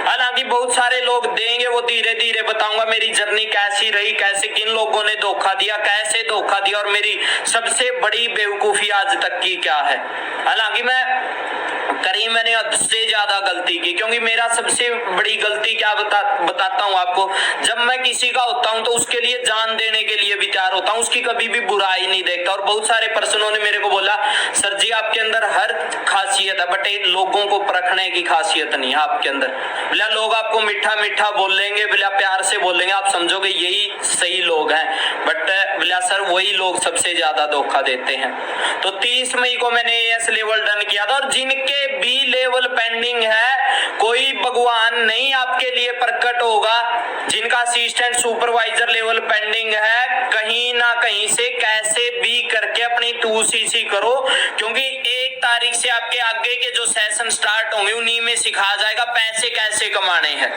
हालांकि बहुत सारे लोग देंगे, वो धीरे धीरे बताऊंगा मेरी जर्नी कैसी रही, कैसे किन लोगों ने धोखा दिया, कैसे धोखा दिया और मेरी सबसे बड़ी बेवकूफी आज तक की क्या है। हालांकि मैंने हद से ज्यादा गलती की, क्योंकि मेरा सबसे बड़ी गलती क्या बताता हूँ आपको, जब मैं किसी का होता हूँ तो उसके लिए जान देने के लिए भी तैयार होता हूँ, उसकी कभी भी बुराई नहीं देखता। और बहुत सारे पर्सनों ने मेरे को बोला, सर जी आपके अंदर हर खासियत है बट लोगों को परखने की खासियत नहीं है आपके अंदर। बोला लोग आपको मीठा मीठा बोलेंगे, बोला प्यार से बोलेंगे, आप समझोगे यही सही लोग हैं, बट बोला सर वही लोग सबसे ज्यादा धोखा देते हैं। तो 30 मई को मैंने एएस लेवल डन किया था और जिनके बी लेवल पेंडिंग है, कोई भगवान नहीं आपके लिए प्रकट होगा। जिनका असिस्टेंट सुपरवाइजर लेवल पेंडिंग है, कहीं ना कहीं से कैसे भी करके अपनी 2cc करो, क्योंकि 1 तारीख से आपके आगे के जो सेशन स्टार्ट होंगे उन्हीं में सिखा जाएगा पैसे कैसे कमाने हैं।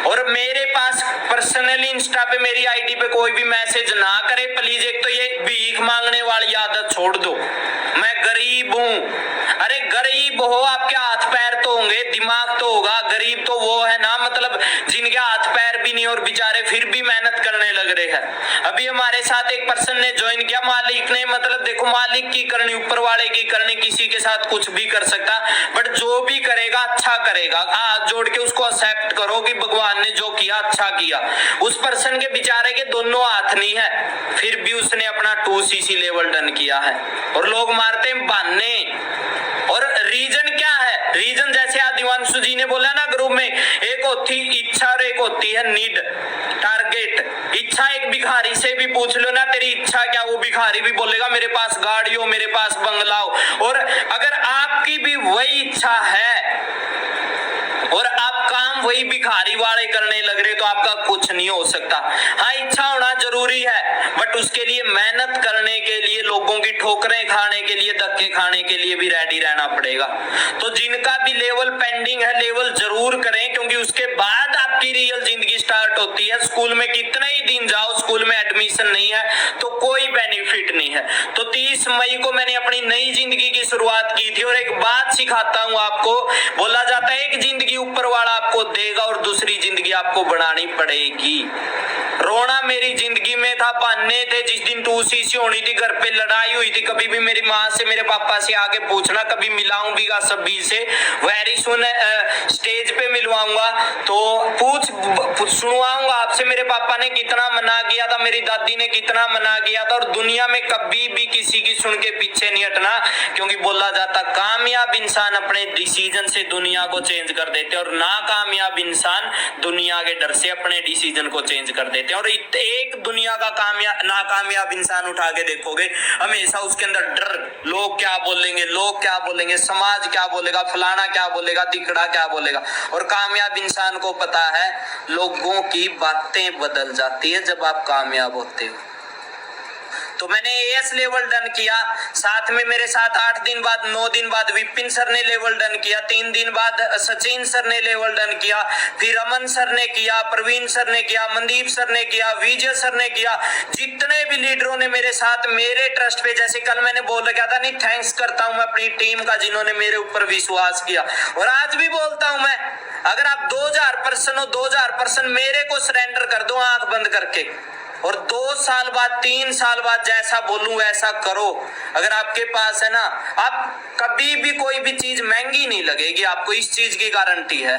और मेरे पास पर्सनली इंस्टा पे मेरी आईडी पे कोई भी मैसेज ना करे प्लीज। एक तो ये भीख मांगने वाली आदत छोड़ दो, मैं गरीब हूँ। अरे गरीब हो, आपके हाथ पैर तो होंगे, दिमाग तो होगा। गरीब तो वो है ना, मतलब जिनके हाथ पैर भी नहीं और बेचारे फिर भी मेहनत करने लग रहे हैं। अभी हमारे साथ एक पर्सन ने ज्वाइन किया, मालिक ने, मतलब देखो मालिक की करनी, ऊपर वाले की करनी, किसी के साथ कुछ भी कर सकता, बट जो भी करेगा अच्छा करेगा। हाथ जोड़ के उसको एक्सेप्ट करो कि भगवान ने जो किया अच्छा किया। उस पर्सन के बेचारे के दोनों हाथ नहीं है, फिर भी उसने अपना 2cc लेवल डन किया है। और लोग मारते हैं बहाने। और रीजन क्या है? रीजन जैसे आदिवांशु जी ने बोला ना ग्रुप में, एक होती इच्छा और एक होती है नीड, टारगेट। इच्छा एक भिखारी से भी पूछ लो ना, तेरी इच्छा क्या, वो भिखारी भी बोलेगा मेरे पास गाड़ी हो, मेरे पास बंगला हो। और अगर आपकी भी वही इच्छा है और आप काम वही भिखारी वाले करने लग रहे तो आपका कुछ नहीं हो सकता। हाँ, इच्छा होना जरूरी है, बट उसके लिए मेहनत करने के लिए, लोगों की ठोकरें खाने के लिए, धक्के खाने के लिए भी रेडी रहना पड़ेगा। तो जिनका भी लेवल पेंडिंग है, लेवल जरूर करें, क्योंकि उसके बाद आपकी रियल जिंदगी स्टार्ट होती है। स्कूल में कितने ही दिन जाओ, स्कूल में एडमिशन नहीं है तो कोई बेनिफिट नहीं है। तो 30 मई को मैंने अपनी नई जिंदगी की शुरुआत की थी। और एक बात सिखाता हूं आपको, बोला जाता है एक जिंदगी ऊपर वाला आपको देगा और दूसरी जिंदगी आपको बनानी पड़ेगी। रोना मेरी जिंदगी में था, बहाने थे। जिस दिन 2cc होनी थी, घर पे लड़ाई हुई थी, कभी भी मेरी माँ से, मेरे पापा से आके पूछना, कभी मिलाऊं भी का सभी से, वेरी सुन स्टेज पे मिलवाऊंगा तो सुनवाऊंगा आपसे मेरे पापा ने कितना मना किया था, मेरी दादी ने कितना मना किया था। और दुनिया में कभी भी किसी की सुन के पीछे नहीं हटना, क्योंकि बोला जाता कामयाब इंसान अपने डिसीजन से दुनिया को चेंज कर देते और नाकामयाब इंसान दुनिया के डर से अपने डिसीजन को चेंज कर देते। और एक दुनिया का नाकामयाब इंसान उठा के देखोगे, हमेशा उसके अंदर डर, लोग क्या बोलेंगे, लोग क्या बोलेंगे, समाज क्या बोलेगा, फलाना क्या बोलेगा, दिखड़ा क्या बोलेगा। और कामयाब इंसान को पता है लोगों की बातें बदल जाती है जब आप कामयाब होते हो। तो मैंने एएस लेवल डन किया, साथ में मेरे साथ 8 दिन बाद, 9 दिन बाद विपिन सर ने लेवल डन किया, 3 दिन बाद सचिन सर ने लेवल डन किया, फिर अमन सर ने किया, प्रवीण सर ने किया, मनदीप सर ने किया, विजय सर ने किया। जितने भी लीडरों ने मेरे साथ मेरे ट्रस्ट पे, जैसे कल मैंने बोल रखा था नहीं, थैंक्स करता हूं मैं अपनी टीम का जिन्होंने मेरे ऊपर विश्वास किया। और आज भी बोलता हूं मैं, अगर आप 2000% हो, 2000% मेरे को सरेंडर कर दो आंख बंद करके, और 2 साल बाद, 3 साल बाद जैसा बोलूं वैसा करो। अगर आपके पास है ना, आप कभी भी कोई भी चीज महंगी नहीं लगेगी आपको, इस चीज की गारंटी है।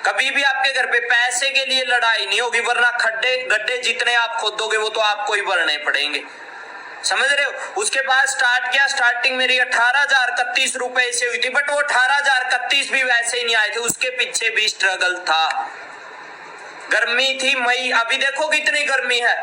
कभी भी आपके घर पे पैसे के लिए लड़ाई नहीं होगी, वरना खड्डे गड्ढे जितने आप खोदोगे वो तो आपको ही भरने पड़ेंगे। समझ रहे हो। उसके बाद स्टार्ट किया, स्टार्टिंग मेरी 18,031 रुपए से हुई थी, बट वो 18,031 भी वैसे ही नहीं आए थे, उसके पीछे भी स्ट्रगल था। गर्मी थी मई, अभी देखो कितनी गर्मी है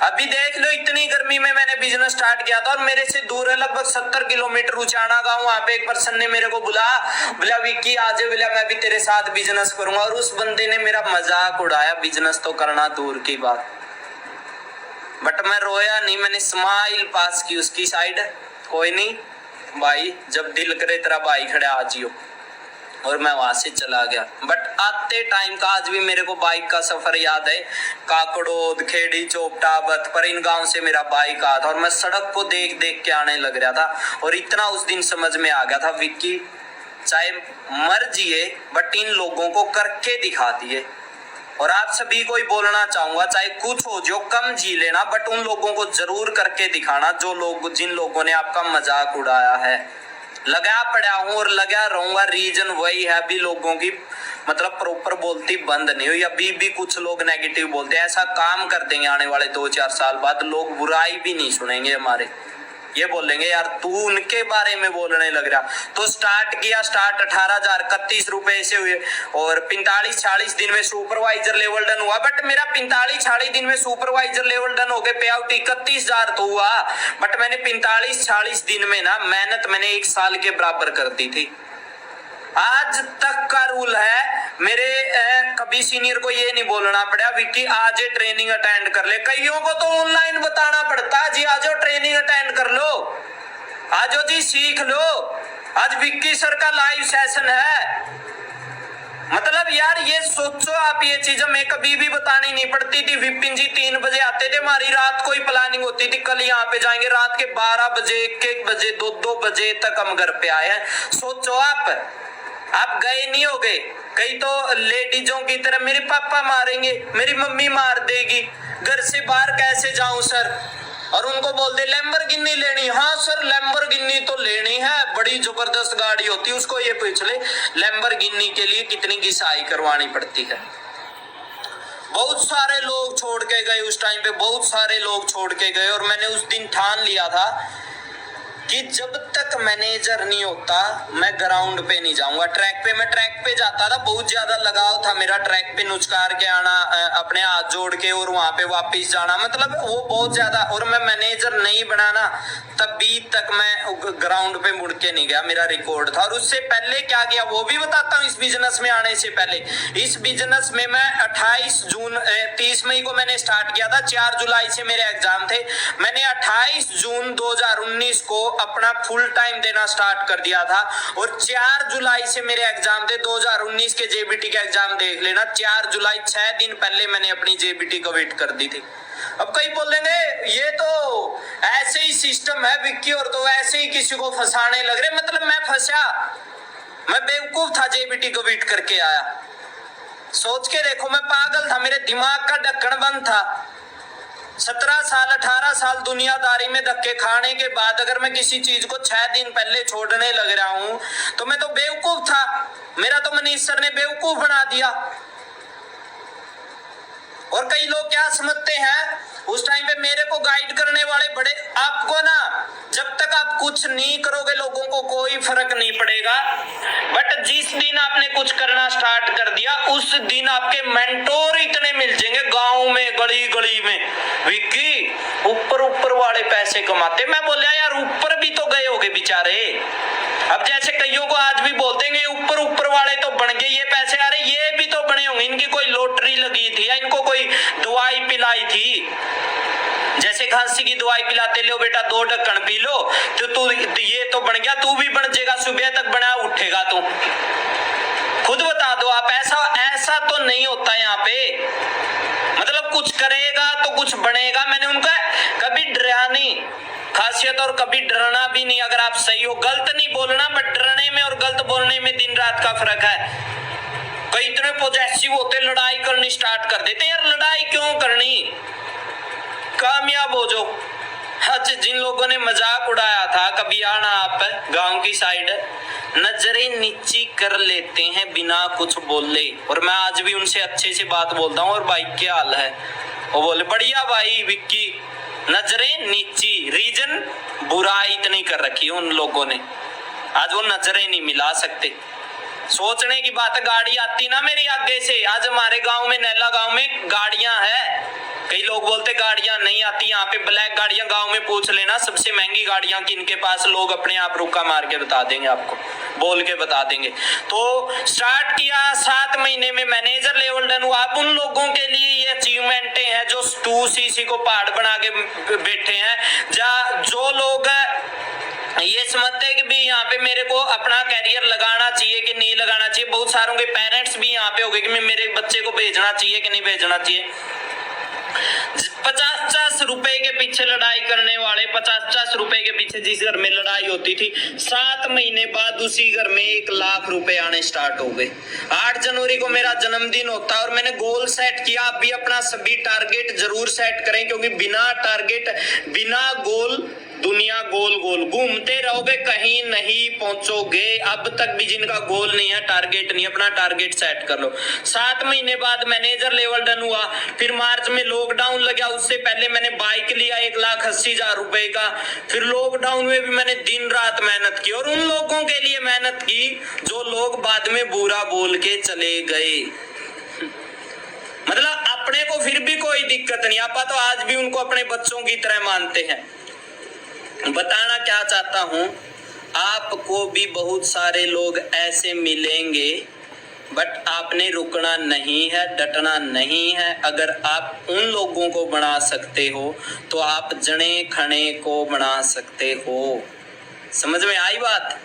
अभी देख लो इतनी गर्मी में मैंने बिजनेस स्टार्ट किया था, और मेरे से दूर है लगभग 70 किलोमीटर उचाना गांव। वहां पे एक पर्सन ने मेरे को बोला विक्की आज बोला मैं भी तेरे साथ बिजनेस करूंगा, और उस बंदे ने मेरा मजाक उड़ाया, बिजनेस तो करना दूर की बात, बट मैं रोया नहीं, मैंने स्माइल पास की उसकी साइड, कोई नहीं भाई, जब दिल करे तेरा भाई खड़े आ जियो, और मैं वहां से चला गया। बट आते टाइम का आज भी मेरे को बाइक का सफर याद है, काकड़ोद, खेड़ी, चोपटा, बतपर, इन गांव से मेरा बाइक आया था, और मैं सड़क को देख देख के आने लग रहा था, और इतना उस दिन समझ में आ गया था विक्की चाहे मर जिए बट इन लोगों को करके दिखा दिए। और आप सभी को ही बोलना चाहूंगा, चाहे कुछ हो जो कम जी लेना, बट उन लोगों को जरूर करके दिखाना जो लोग, जिन लोगों ने आपका मजाक उड़ाया है। लगा पड़ा हूं और लगा रहूंगा, रीजन वही है, अभी लोगों की मतलब प्रॉपर बोलती बंद नहीं हुई, अभी भी कुछ लोग नेगेटिव बोलते हैं। ऐसा काम कर देंगे आने वाले 2-4 साल बाद, लोग बुराई भी नहीं सुनेंगे हमारे, ये बोलेंगे यार तू उनके बारे में बोलने लग रहा। तो स्टार्ट किया, स्टार्ट 18,031 रुपए से हुए, और 45-40 दिन में सुपरवाइजर लेवल डन हुआ, बट मेरा 45-40 दिन में सुपरवाइजर लेवल डन हो गए, पे आउट 31,000 तो हुआ, बट मैंने 45-40 दिन में ना मेहनत मैंने 1 साल के बराबर कर दी थी। आज तक का रूल है मेरे, कभी सीनियर को ये नहीं बोलना पड़ा विक्की आज ये ट्रेनिंग अटेंड कर ले, कईयों को तो ऑनलाइन बताना पड़ता जी, आज ट्रेनिंग अटेंड कर लो, आज जी सीख लो, आज विक्की सर का लाइव सेशन है। मतलब यार ये सोचो आप, ये चीज हमें कभी भी बतानी नहीं पड़ती थी। विपिन जी 3 बजे आते थे, हमारी रात को ही प्लानिंग होती थी, कल यहाँ पे जाएंगे, रात के 12 बजे 1-1 बजे 2-2 बजे तक हम घर पे आए हैं। सोचो आप गए नहीं हो गए, कई तो लेडीजों की तरह मेरे पापा मारेंगे, मेरी मम्मी मार देगी, घर से बाहर कैसे जाऊं सर, और उनको बोल दे लैम्बोर्गिनी लेनी, हाँ सर लैम्बोर्गिनी तो लेनी है, बड़ी जबरदस्त गाड़ी होती है, उसको ये पूछ ले लैम्बोर्गिनी के लिए कितनी घिसाई करवानी पड़ती है। बहुत सारे लोग छोड़ के गए उस टाइम पे, बहुत सारे लोग छोड़ के गए, और मैंने उस दिन ठान लिया था कि जब तक मैनेजर नहीं होता मैं ग्राउंड पे नहीं जाऊंगा। मैं ट्रैक पे जाता था, बहुत ज्यादा लगाव था मेरा ट्रैक पे, नुचकार के आना, अपने हाथ जोड़ के और वहां पे वापस जाना, मतलब वो बहुत ज्यादा, और मैं मैनेजर नहीं बनाना तभी तक मैं ग्राउंड पे मुड़ के नहीं गया, मेरा रिकॉर्ड था। और उससे पहले क्या किया वो भी बताता हूँ, इस बिजनेस में आने से पहले। इस बिजनेस में मैं 30 मई को मैंने स्टार्ट किया था, 4 जुलाई से मेरे एग्जाम थे, मैंने 28 जून 2019 को अपना फुल टाइम देना स्टार्ट कर दिया था, और 4 जुलाई से मेरे एग्जाम थे 2019 के जेबीटी के एग्जाम देख लेना, 4 जुलाई 6 दिन पहले मैंने अपनी जेबीटी को वेट कर दी थी। अब कई बोलेंगे ये तो ऐसे ही सिस्टम है विक्की, और तो ऐसे ही किसी को फंसाने लग रहे, मतलब मैं फंसा, मैं बेवकूफ था, जेबीटी को वेट करके आया। सोच के देखो मैं पागल था, मेरे दिमाग का ढक्कन बंद था। 17 साल 18 साल दुनियादारी में धक्के खाने के बाद अगर मैं किसी चीज को 6 दिन पहले छोड़ने लग रहा हूं तो मैं तो बेवकूफ था, मेरा तो मनीष सर ने बेवकूफ बना दिया। और कई लोग क्या समझते हैं, उस टाइम पे मेरे को गाइड करने वाले बड़े, आपको ना जब तक आप कुछ नहीं करोगे लोगों को कोई फर्क नहीं पड़ेगा, बट जिस दिन आपने कुछ करना स्टार्ट कर दिया उस दिन आपके मेंटोर इतने मिल जाएंगे गांव में, गली गली में, विक्की ऊपर वाले पैसे कमाते। मैं बोलिया यार ऊपर भी तो गए होगे बेचारे। अब जैसे कईयों को आज भी बोलते हैं ऊपर वाले तो बन गए, ये पैसे आ रहे, ये भी तो बने होंगे, इनकी कोई लॉटरी लगी थी या इनको कोई दवाई पिलाई थी, जैसे खांसी की दवाई पिलाते, लो बेटा 2 ढक्कन पी लो तो तू ये तो बन गया, तू भी बन जाएगा, सुबह तक बना उठेगा तू। खुद बता दो आप, ऐसा तो नहीं होता यहाँ पे, मतलब कुछ करेगा तो कुछ बनेगा। मैंने उनका कभी डरा नहीं खासियत, और कभी डरना भी नहीं। अगर आप सही हो, गलत नहीं बोलना, बट डरने में और गलत बोलने में दिन रात का फर्क है। कई इतने पॉजिटिव होते, लड़ाई करनी स्टार्ट कर देते, यार लड़ाई क्यों करनी, कामयाब हो जाओ। आज जिन लोगों ने मजाक उड़ाया था, कभी आना आप गांव की साइड, नजरें नीची कर लेते हैं बिना कुछ बोले, और मैं आज भी उनसे अच्छे से बात बोलता हूँ, और भाई क्या हाल है, वो बोले बढ़िया भाई विक्की, नजरें नीची, रीजन बुराई इतनी कर रखी है उन लोगों ने, आज वो नजरें नहीं मिला सकते। सोचने की बात है, गाड़ी आती ना मेरी आगे से, आज हमारे गांव में, नैला गांव में गाड़ियां है। कई लोग बोलते गाड़ियां नहीं आती, यहाँ पे ब्लैक गाड़ियां, गांव में पूछ लेना सबसे महंगी गाड़ियां किनके पास, लोग अपने आप रुका मार के बता देंगे, आपको बोल के बता देंगे। तो स्टार्ट किया, 7 महीने में मैनेजर लेवल डन हुआ। अब उन लोगों के लिए ये अचीवमेंटें हैं जो 2cc को पहाड़ बना के बैठे हैं, जो लोग ये समझते हैं कि भी यहाँ पे मेरे को अपना कैरियर लगाना चाहिए कि नहीं लगाना चाहिए। बहुत सारों के पेरेंट्स भी यहाँ पे हो गए कि मैं मेरे बच्चे को भेजना चाहिए कि नहीं भेजना चाहिए। 50-50 रुपए के पीछे लड़ाई करने वाले, 50-50 रुपए के पीछे जिस घर में लड़ाई होती थी, 7 महीने बाद उसी घर में 1 लाख रुपए आने स्टार्ट हो गए। 8 जनवरी को मेरा जन्मदिन होता है और मैंने गोल सेट किया। आप भी अपना सभी टारगेट जरूर सेट करें, क्योंकि बिना टारगेट, बिना गोल दुनिया गोल गोल घूमते रहोगे, कहीं नहीं पहुंचोगे। अब तक भी जिनका गोल नहीं है, टारगेट नहीं, अपना टारगेट सेट कर लो। 7 महीने बाद मैनेजर लेवल डन हुआ। फिर मार्च में लॉकडाउन लगा, उससे पहले मैंने बाइक लिया 1,80,000 रुपए का। फिर लॉकडाउन में भी मैंने दिन रात मेहनत की, और उन लोगों के लिए मेहनत की जो लोग बाद में बुरा बोल के चले गए। मतलब अपने को फिर भी कोई दिक्कत नहीं, आपा तो आज भी उनको अपने बच्चों की तरह मानते हैं। बताना क्या चाहता हूं, आपको भी बहुत सारे लोग ऐसे मिलेंगे, बट आपने रुकना नहीं है, डटना नहीं है। अगर आप उन लोगों को बना सकते हो तो आप जने खने को बना सकते हो। समझ में आई बात?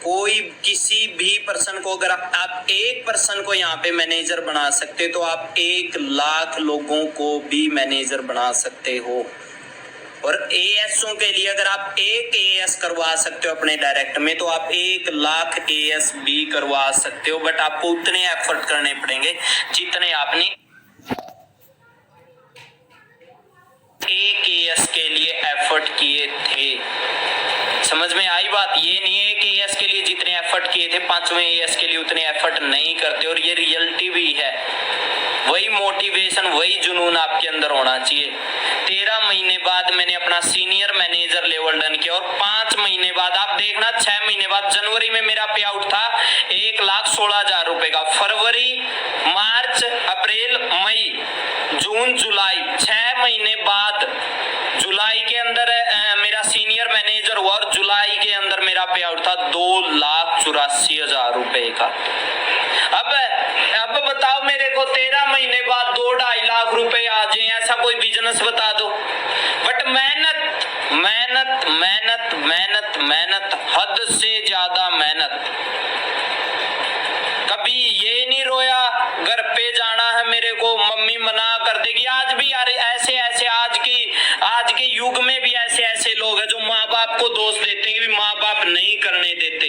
कोई किसी भी पर्सन को, अगर आप 1 पर्सन को यहाँ पे मैनेजर बना सकते तो आप 1 लाख लोगों को भी मैनेजर बना सकते हो। और एएसओ के लिए अगर आप 1 एएस करवा सकते हो अपने डायरेक्ट में, तो आप 1 लाख एएस भी करवा सकते हो। बट आपको उतने एफर्ट करने पड़ेंगे जितने आपने 1 एएस के लिए एफर्ट किए थे। समझ में आई बात? ये नहीं है कि एएस के लिए जितने एफर्ट किए थे 5वें एएस के लिए उतने एफर्ट नहीं करते, और ये रियलिटी भी है। वही मोटिवेशन, वही जुनून आपके अंदर होना चाहिए। 13 महीने बाद मैंने अपना सीनियर मैनेजर लेवल डन किया, और 5 महीने बाद आप देखना, 6 महीने बाद जनवरी में मेरा पे आउट था 1,16,000 रुपए का। फरवरी, मार्च, अप्रैल, मई, जून, जुलाई, 6 महीने बाद जुलाई के अंदर मेरा सीनियर मैनेजर हुआ, और जुलाई के अंदर मेरा पे आउट था 2,84,000 रुपए का। अब बताओ मेरे को 13 महीने बाद 2-2.5 लाख रुपए आ जाए, ऐसा कोई बिजनेस बता दो। बट मेहनत मेहनत मेहनत मेहनत मेहनत, हद से ज्यादा मेहनत। कभी ये नहीं रोया घर पे जाना है मेरे को, मम्मी मना कर देगी। आज भी यार ऐसे ऐसे आज के युग में भी ऐसे ऐसे लोग हैं जो माँ बाप को दोष देते हैं कि माँ बाप नहीं करने देते।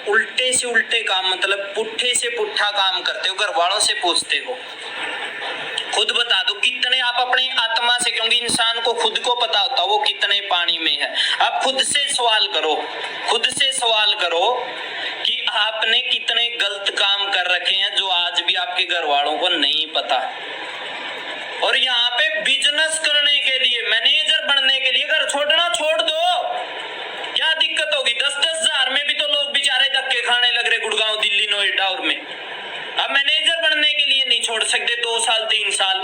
उल्टे से उल्टे काम, मतलब पुट्ठे से पुट्ठा काम करते हो, घर वालों से पूछते हो। खुद बता दो कितने आप अपने आत्मा से, क्योंकि इंसान को खुद को पता होता वो कितने पानी में है। आप खुद से सवाल करो, खुद से सवाल करो कि आपने कितने गलत काम कर रखे हैं जो आज भी आपके घर वालों को नहीं पता। और यहाँ पे बिजनेस करने के लिए, मैनेजर बनने के लिए घर छोड़ना छोड़ दो, क्या दिक्कत होगी? 10-10 हजार में भी तो लोग बेचारे धक्के खाने लग रहे गुड़गांव, दिल्ली, नोएडा और में। अब मैनेजर बनने के लिए नहीं छोड़ सकते 2 साल 3 साल,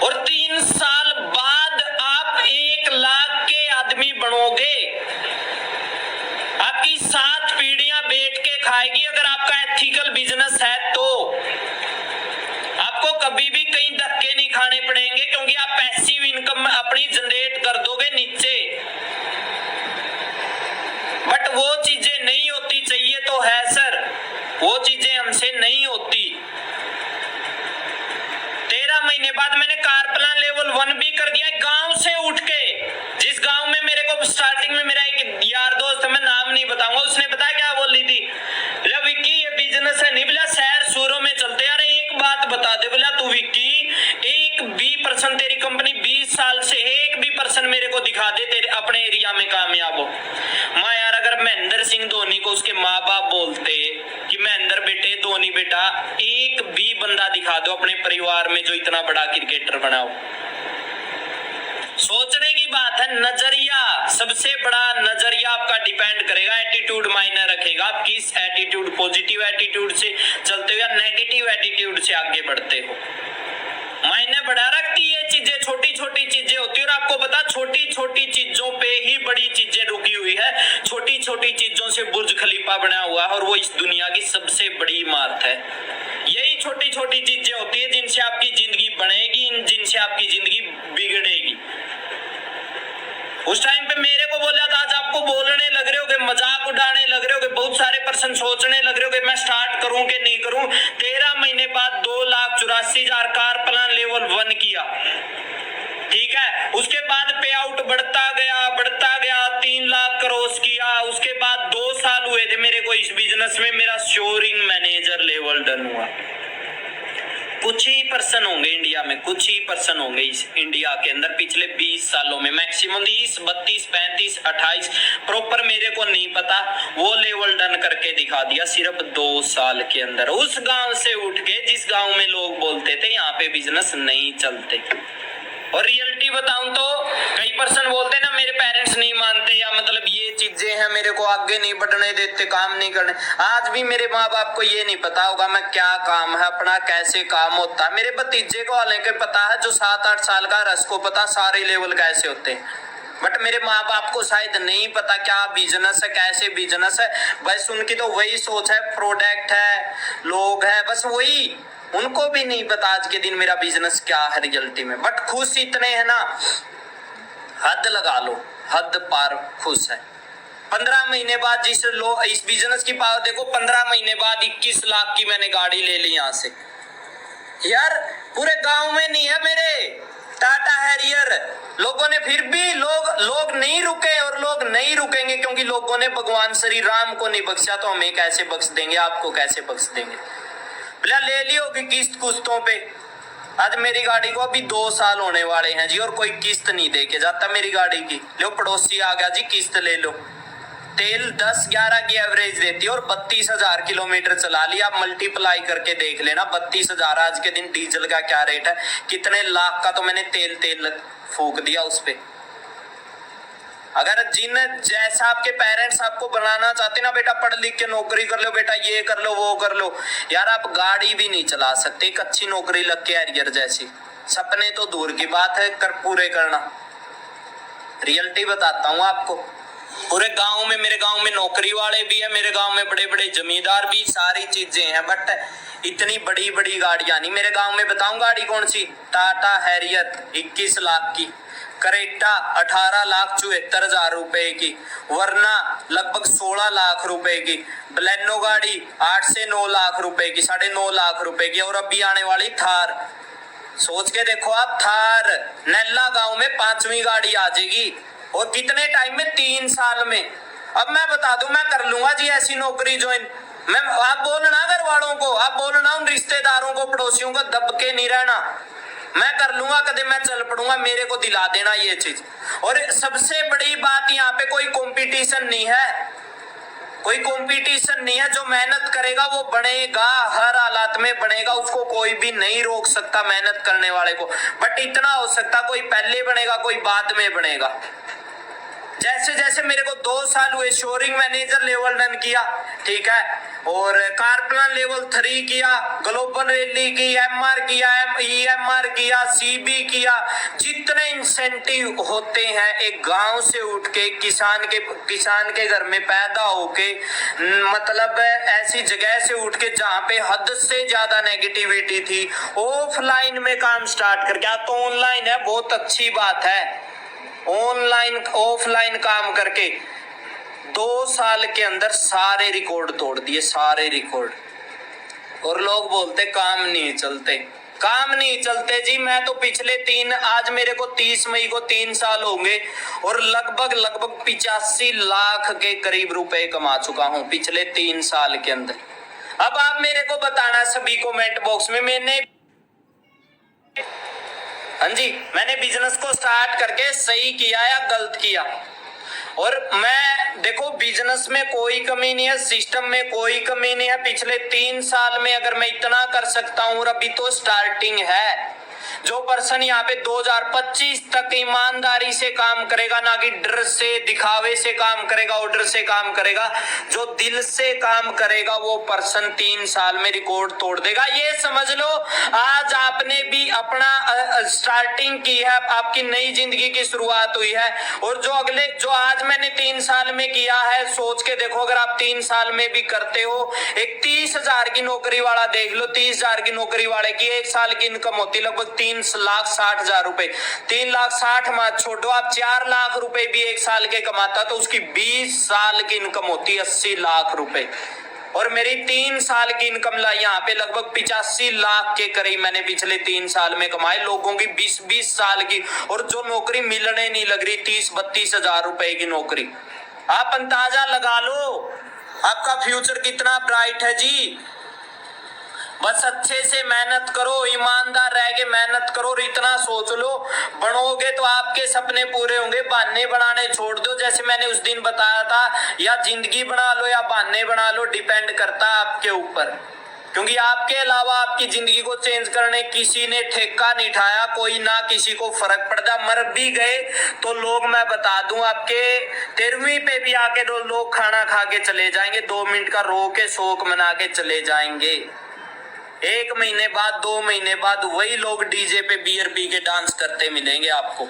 और 3 साल बाद आप 1 लाख के आदमी बनोगे। आपकी 7 पीढ़ियां बैठ के खाएगी अगर आपका एथिकल बिजनेस है तो। आपको कभी भी कहीं धक्के नहीं खाने पड़ेंगे, क्योंकि आप पैसिव इनकम अपनी जनरेट कर दोगे नीचे। बट वो चीजें नहीं होती, चाहिए तो है सर, वो चीजें हमसे नहीं होती। 13 महीने बाद मैंने कार प्लान लेवल 1 भी कर दिया, गांव से उठ के। जिस गांव में मेरे को स्टार्टिंग में मेरा एक यार दोस्त, मैं नाम नहीं बताऊंगा, उसने पता क्या बोल रही थी, बोला विक्की ये बिजनेस है नहीं, बोला शहर शूरों में चलते। यार एक बात बता दे, बोला तू विक्की 1% तेरी कंपनी 20 साल से 1% मेरे को दिखा दे तेरे अपने एरिया में कामयाब हो। माँ यार अगर महेंद्र सिंह धोनी को उसके माँ बाप बोलते कि महेंद्र बेटे, धोनी बेटा एक भी बंदा दिखा दो अपने परिवार में जो इतना बड़ा क्रिकेटर बना हो। सोचने की बात है, नजरिया सबसे बड़ा नजरिया आपका डिपेंड करेगा, एटीट्यूड मायने रखेगा। आप किस एटीट्यूड, पॉजिटिव एटीट्यूड से चलते हो या नेगेटिव एटीट्यूड से आगे बढ़ते हो, मायने बढ़ा रखती है चीजें। छोटी छोटी चीजें होती है और आपको पता, छोटी छोटी चीजों पे ही बड़ी चीजें रुकी हुई है। छोटी छोटी चीजों से बुर्ज खलीफा बना हुआ है और वो इस दुनिया की सबसे बड़ी इमारत है। यही छोटी छोटी चीजें होती है जिनसे आपकी जिंदगी बनेगी, जिनसे आपकी जिंदगी बिगड़ेगी। उस टाइम पे मेरे को बोला था, आज आपको बोलने लग रहे हो कि मजाक उड़ाने लग रहे हो कि बहुत सारे पर्सन सोचने लग रहे हो कि मैं स्टार्ट करूं कि नहीं करूं। 13 महीने बाद 2,84,000 कार प्लान लेवल 1 किया, ठीक है। उसके बाद पे आउट बढ़ता गया 3 लाख क्रॉस किया। उसके बाद 2 साल हुए थे मेरे को इस बिजनेस में, मेरा शोरिंग मैनेजर लेवल डन हुआ। कुछ ही पर्सन होंगे इंडिया में, कुछ ही पर्सन होंगे इस इंडिया के अंदर पिछले 20 सालों में, मैक्सिमम 30, 32, 35, 28 प्रॉपर मेरे को नहीं पता, वो लेवल डन करके दिखा दिया सिर्फ 2 साल के अंदर। उस गांव से उठ के जिस गांव में लोग बोलते थे यहाँ पे बिजनेस नहीं चलते। और रियलिटी बताऊं तो कई पर्सन बोलते ना मेरे पेरेंट्स नहीं मानते, या मतलब ये चीजें हैं मेरे को आगे नहीं बढ़ने देते, काम नहीं करने। आज भी मेरे माँ बाप को ये नहीं पता होगा मैं क्या काम है अपना, कैसे काम होता है। मेरे भतीजे को हालांकि पता है, जो 7-8 साल का, रस को पता सारे लेवल कैसे होते हैं, बट मेरे माँ बाप को शायद नहीं पता क्या बिजनेस है, कैसे बिजनेस है। बस उनकी तो वही सोच है, प्रोडक्ट है, लोग है, बस वही। उनको भी नहीं पता आज के दिन मेरा बिजनेस क्या है रियलिटी में। बट खुश इतने हैं ना, हद लगा लो, हद पार खुश है। 15 महीने बाद जिस लोग इस बिजनेस की पावर देखो, 15 महीने बाद 21 लाख की मैंने गाड़ी ले ली यहाँ से। यार पूरे गांव में नहीं है मेरे टाटा हैरियर। लोगों ने फिर भी लोग नहीं रुके और लोग नहीं रुकेंगे, क्योंकि लोगों ने भगवान श्री राम को नहीं बख्शा तो हमें कैसे बख्श देंगे, आपको कैसे बख्श देंगे। भला ले ली होगी किस्त कुस्तों पे। आज मेरी गाड़ी को अभी 2 साल होने वाले हैं जी, और कोई किस्त नहीं दे के जाता मेरी गाड़ी की। लो पड़ोसी आ गया जी, किस्त ले लो। तेल 10-11 की एवरेज देती है और 32,000 किलोमीटर चला लिया। आप मल्टीप्लाई करके देख लेना, 32,000 आज के दिन डीजल का क्या रेट है, कितने लाख का तो मैंने तेल फूक दिया उस पे। अगर जिन जैसा आपके पेरेंट्स आपको बनाना चाहते ना, बेटा पढ़ लिख के नौकरी कर लो, बेटा ये कर लो वो कर लो, यार आप गाड़ी भी नहीं चला सकते एक अच्छी नौकरी लग के हैरियर जैसी। सपने तो दूर की बात है कर पूरे करना। रियलिटी बताता हूँ आपको, पूरे गांव में, मेरे गांव में नौकरी वाले भी है, मेरे गांव में बड़े बड़े जमींदार भी, सारी चीजें हैं, बट इतनी बड़ी बड़ी गाड़ियां नहीं। मेरे गांव में बताऊं गाड़ी कौन सी, टाटा हैरियर 21 लाख की, करेटा 18,74,000 रुपए की, वरना लगभग 16 लाख रुपए की, बलेनो गाड़ी 8 से 9 लाख रुपए की, 9.5 लाख रुपए की, और अभी आने वाली थार। सोच के देखो आप, थार नैला गांव में 5वीं गाड़ी आ जाएगी, और कितने टाइम में, 3 साल में। अब मैं बता दूं, मैं कर लूंगा जी ऐसी नौकरी ज्वाइन। मैं, आप बोलना घर वालों को, आप बोलना उन रिश्तेदारों को, पड़ोसियों को, दब के नहीं रहना। मैं कर लूंगा, कदे मैं चल पड़ूंगा, मेरे को दिला देना ये चीज। और सबसे बड़ी बात, यहाँ पे कोई कंपटीशन नहीं है, कोई कंपटीशन नहीं है। जो मेहनत करेगा वो बनेगा, हर हालात में बनेगा, उसको कोई भी नहीं रोक सकता मेहनत करने वाले को। बट इतना हो सकता, कोई पहले बनेगा, कोई बाद में बनेगा। जैसे जैसे मेरे को 2 साल हुए, शोरिंग मैनेजर लेवल डन किया, ठीक है, और कार प्लान लेवल 3 किया, ग्लोबल रैली की, एमआर किया, EMR किया, CB किया। जितने इंसेंटिव होते हैं एक गांव से उठ के किसान के घर में पैदा होके, मतलब ऐसी जगह से उठ के जहां पे हद से ज्यादा नेगेटिविटी थी, ऑफलाइन में काम स्टार्ट करके, आज तो ऑनलाइन है, बहुत अच्छी बात है, ऑनलाइन ऑफलाइन काम करके 2 साल के अंदर सारे रिकॉर्ड तोड़ दिए, सारे रिकॉर्ड। और लोग बोलते काम नहीं चलते, काम नहीं चलते जी। मैं तो पिछले आज मेरे को 30 मई को 3 साल होंगे, और लगभग 85 लाख के करीब रुपए कमा चुका हूं पिछले 3 साल के अंदर। अब आप मेरे को बताना सभी कमेंट बॉक्स में, हाँ जी, मैंने बिजनेस को स्टार्ट करके सही किया या गलत किया। और मैं देखो बिजनेस में कोई कमी नहीं है, सिस्टम में कोई कमी नहीं है। पिछले 3 साल में अगर मैं इतना कर सकता हूँ, और अभी तो स्टार्टिंग है। जो पर्सन यहाँ पे 2025 तक ईमानदारी से काम करेगा, ना कि डर से दिखावे से काम करेगा, ऑर्डर से काम करेगा, जो दिल से काम करेगा, वो पर्सन 3 साल में रिकॉर्ड तोड़ देगा। ये समझ लो आज आपने भी अपना स्टार्टिंग की है, आपकी नई जिंदगी की शुरुआत हुई है। और जो आज मैंने 3 साल में किया है, सोच के देखो अगर आप 3 साल में भी करते हो। एक 30,000 की नौकरी वाला देख लो, 30,000 की नौकरी वाले की 1 साल की इनकम होती लगभग 3,60,000 रुपए। 3,60,000 मत छोड़ो, आप 4 लाख रुपए भी 1 साल के कमाता तो उसकी 20 साल की इनकम होती 80 लाख रुपए। और मेरी 3 साल की इनकम ला यहाँ पे लगभग 85 लाख के करीब मैंने पिछले 3 साल में कमाए। लोगों की 20-20 साल की, और जो नौकरी मिलने नहीं लग रही 30-32 हजार रुपए की नौकरी। आप अंदाजा लगा लो आपका फ्यूचर कितना ब्राइट है जी। बस अच्छे से मेहनत करो, ईमानदार रह के मेहनत करो, और इतना सोच लो बनोगे तो आपके सपने पूरे होंगे। बहाने बनाने छोड़ दो, जैसे मैंने उस दिन बताया था, या जिंदगी बना लो या बहाने बना लो, डिपेंड करता है आपके ऊपर। क्योंकि आपके अलावा आपकी जिंदगी को चेंज करने किसी ने ठेका नहीं उठाया, कोई ना किसी को फर्क पड़ता। मर भी गए तो लोग, मैं बता दूं, आपके 13वीं पे भी आके लोग खाना खा के चले जाएंगे, 2 मिनट का रो के शोक मना के चले जाएंगे। 1 महीने बाद 2 महीने बाद वही लोग डीजे पे बियर पी के डांस करते मिलेंगे आपको।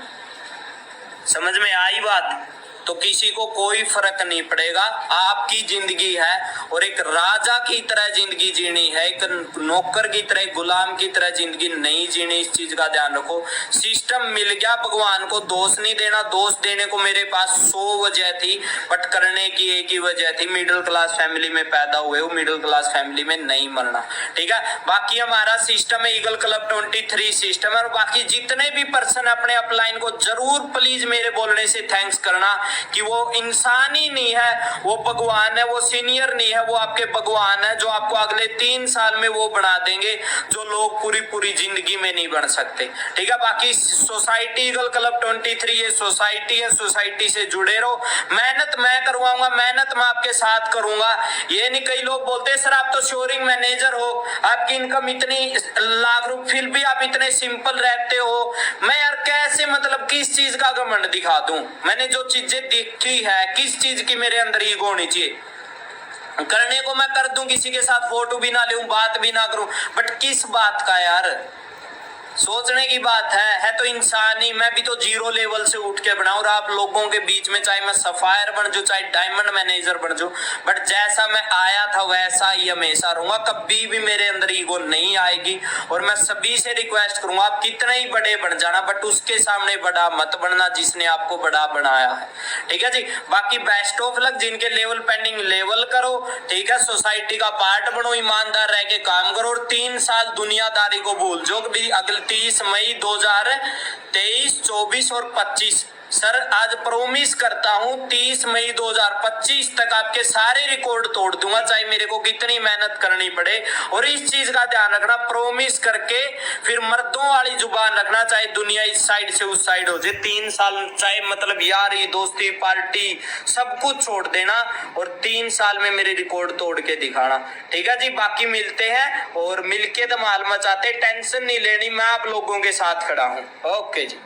समझ में आई बात? तो किसी को कोई फर्क नहीं पड़ेगा, आपकी जिंदगी है और एक राजा की तरह जिंदगी जीनी है, एक नौकर की तरह, गुलाम की तरह जिंदगी नहीं जीनी। इस चीज का ध्यान रखो। सिस्टम मिल गया, भगवान को दोष नहीं देना। दोष देने को मेरे पास 100 वजह थी, बट करने की एक ही वजह थी, मिडिल क्लास फैमिली में पैदा हुए हो, मिडिल क्लास फैमिली में नहीं मरना। ठीक है, बाकी हमारा सिस्टम है ईगल क्लब 23 सिस्टम है। और बाकी जितने भी पर्सन अपने अपलाइन को जरूर प्लीज मेरे बोलने से थैंक्स करना कि वो इंसान ही नहीं है, वो भगवान है। वो सीनियर नहीं है, वो आपके भगवान है, जो आपको अगले 3 साल में वो बना देंगे जो लोग पूरी जिंदगी में नहीं बन सकते। ठीक है, बाकी सोसाइटी ईगल क्लब 23 ये सोसाइटी है, सोसाइटी से जुड़े रहो। मेहनत मैं करवाऊंगा, मेहनत मैं आपके साथ करूंगा। ये नहीं, कई लोग बोलते हैं सर आप तो शोरिंग मैनेजर हो, आपकी इनकम इतनी लाख रुपए, फिर भी आप इतने सिंपल रहते हो। मैं यार कैसे, मतलब किस चीज का घमंड दिखा दूं? मैंने जो चीजें देखी है, किस चीज की मेरे अंदर ईगो होनी चाहिए? करने को मैं कर दूं, किसी के साथ फोटो भी ना लूं, बात भी ना करूं, बट किस बात का यार? सोचने की बात है तो इंसान ही। मैं भी तो 0 लेवल से उठ के बनाऊं, और आप लोगों के बीच में चाहे मैं सफायर बन जाऊं, चाहे डायमंड मैनेजर बन जाऊं, बट जैसा मैं आया था वैसा ही हमेशा रहूंगा। कभी भी मेरे अंदर ईगो नहीं आएगी। और मैं सभी से रिक्वेस्ट करूंगा, आप कितने ही बड़े बन जाना, बट उसके सामने बड़ा मत बनना जिसने आपको बड़ा बनाया है। ठीक है जी, बाकी बेस्ट ऑफ लक। जिनके लेवल पेंडिंग लेवल करो, ठीक है, सोसाइटी का पार्ट बनो, ईमानदार रह के काम करो, और 3 साल दुनियादारी को भूल जाओ। भी अगले 30 मई 2023, 24 और 25, सर आज प्रॉमिस करता हूं 30 मई 2025 तक आपके सारे रिकॉर्ड तोड़ दूंगा, चाहे मेरे को कितनी मेहनत करनी पड़े। और इस चीज का ध्यान रखना, प्रॉमिस करके फिर मर्दों वाली जुबान रखना, चाहे दुनिया इस साइड से उस साइड हो जाए। 3 साल चाहे मतलब यारी दोस्ती पार्टी सब कुछ छोड़ देना, और 3 साल में मेरे रिकॉर्ड तोड़ के दिखाना। ठीक है जी, बाकी मिलते हैं और मिलके धमाल मचाते। टेंशन नहीं लेनी, मैं आप लोगों के साथ खड़ा हूँ। ओके जी।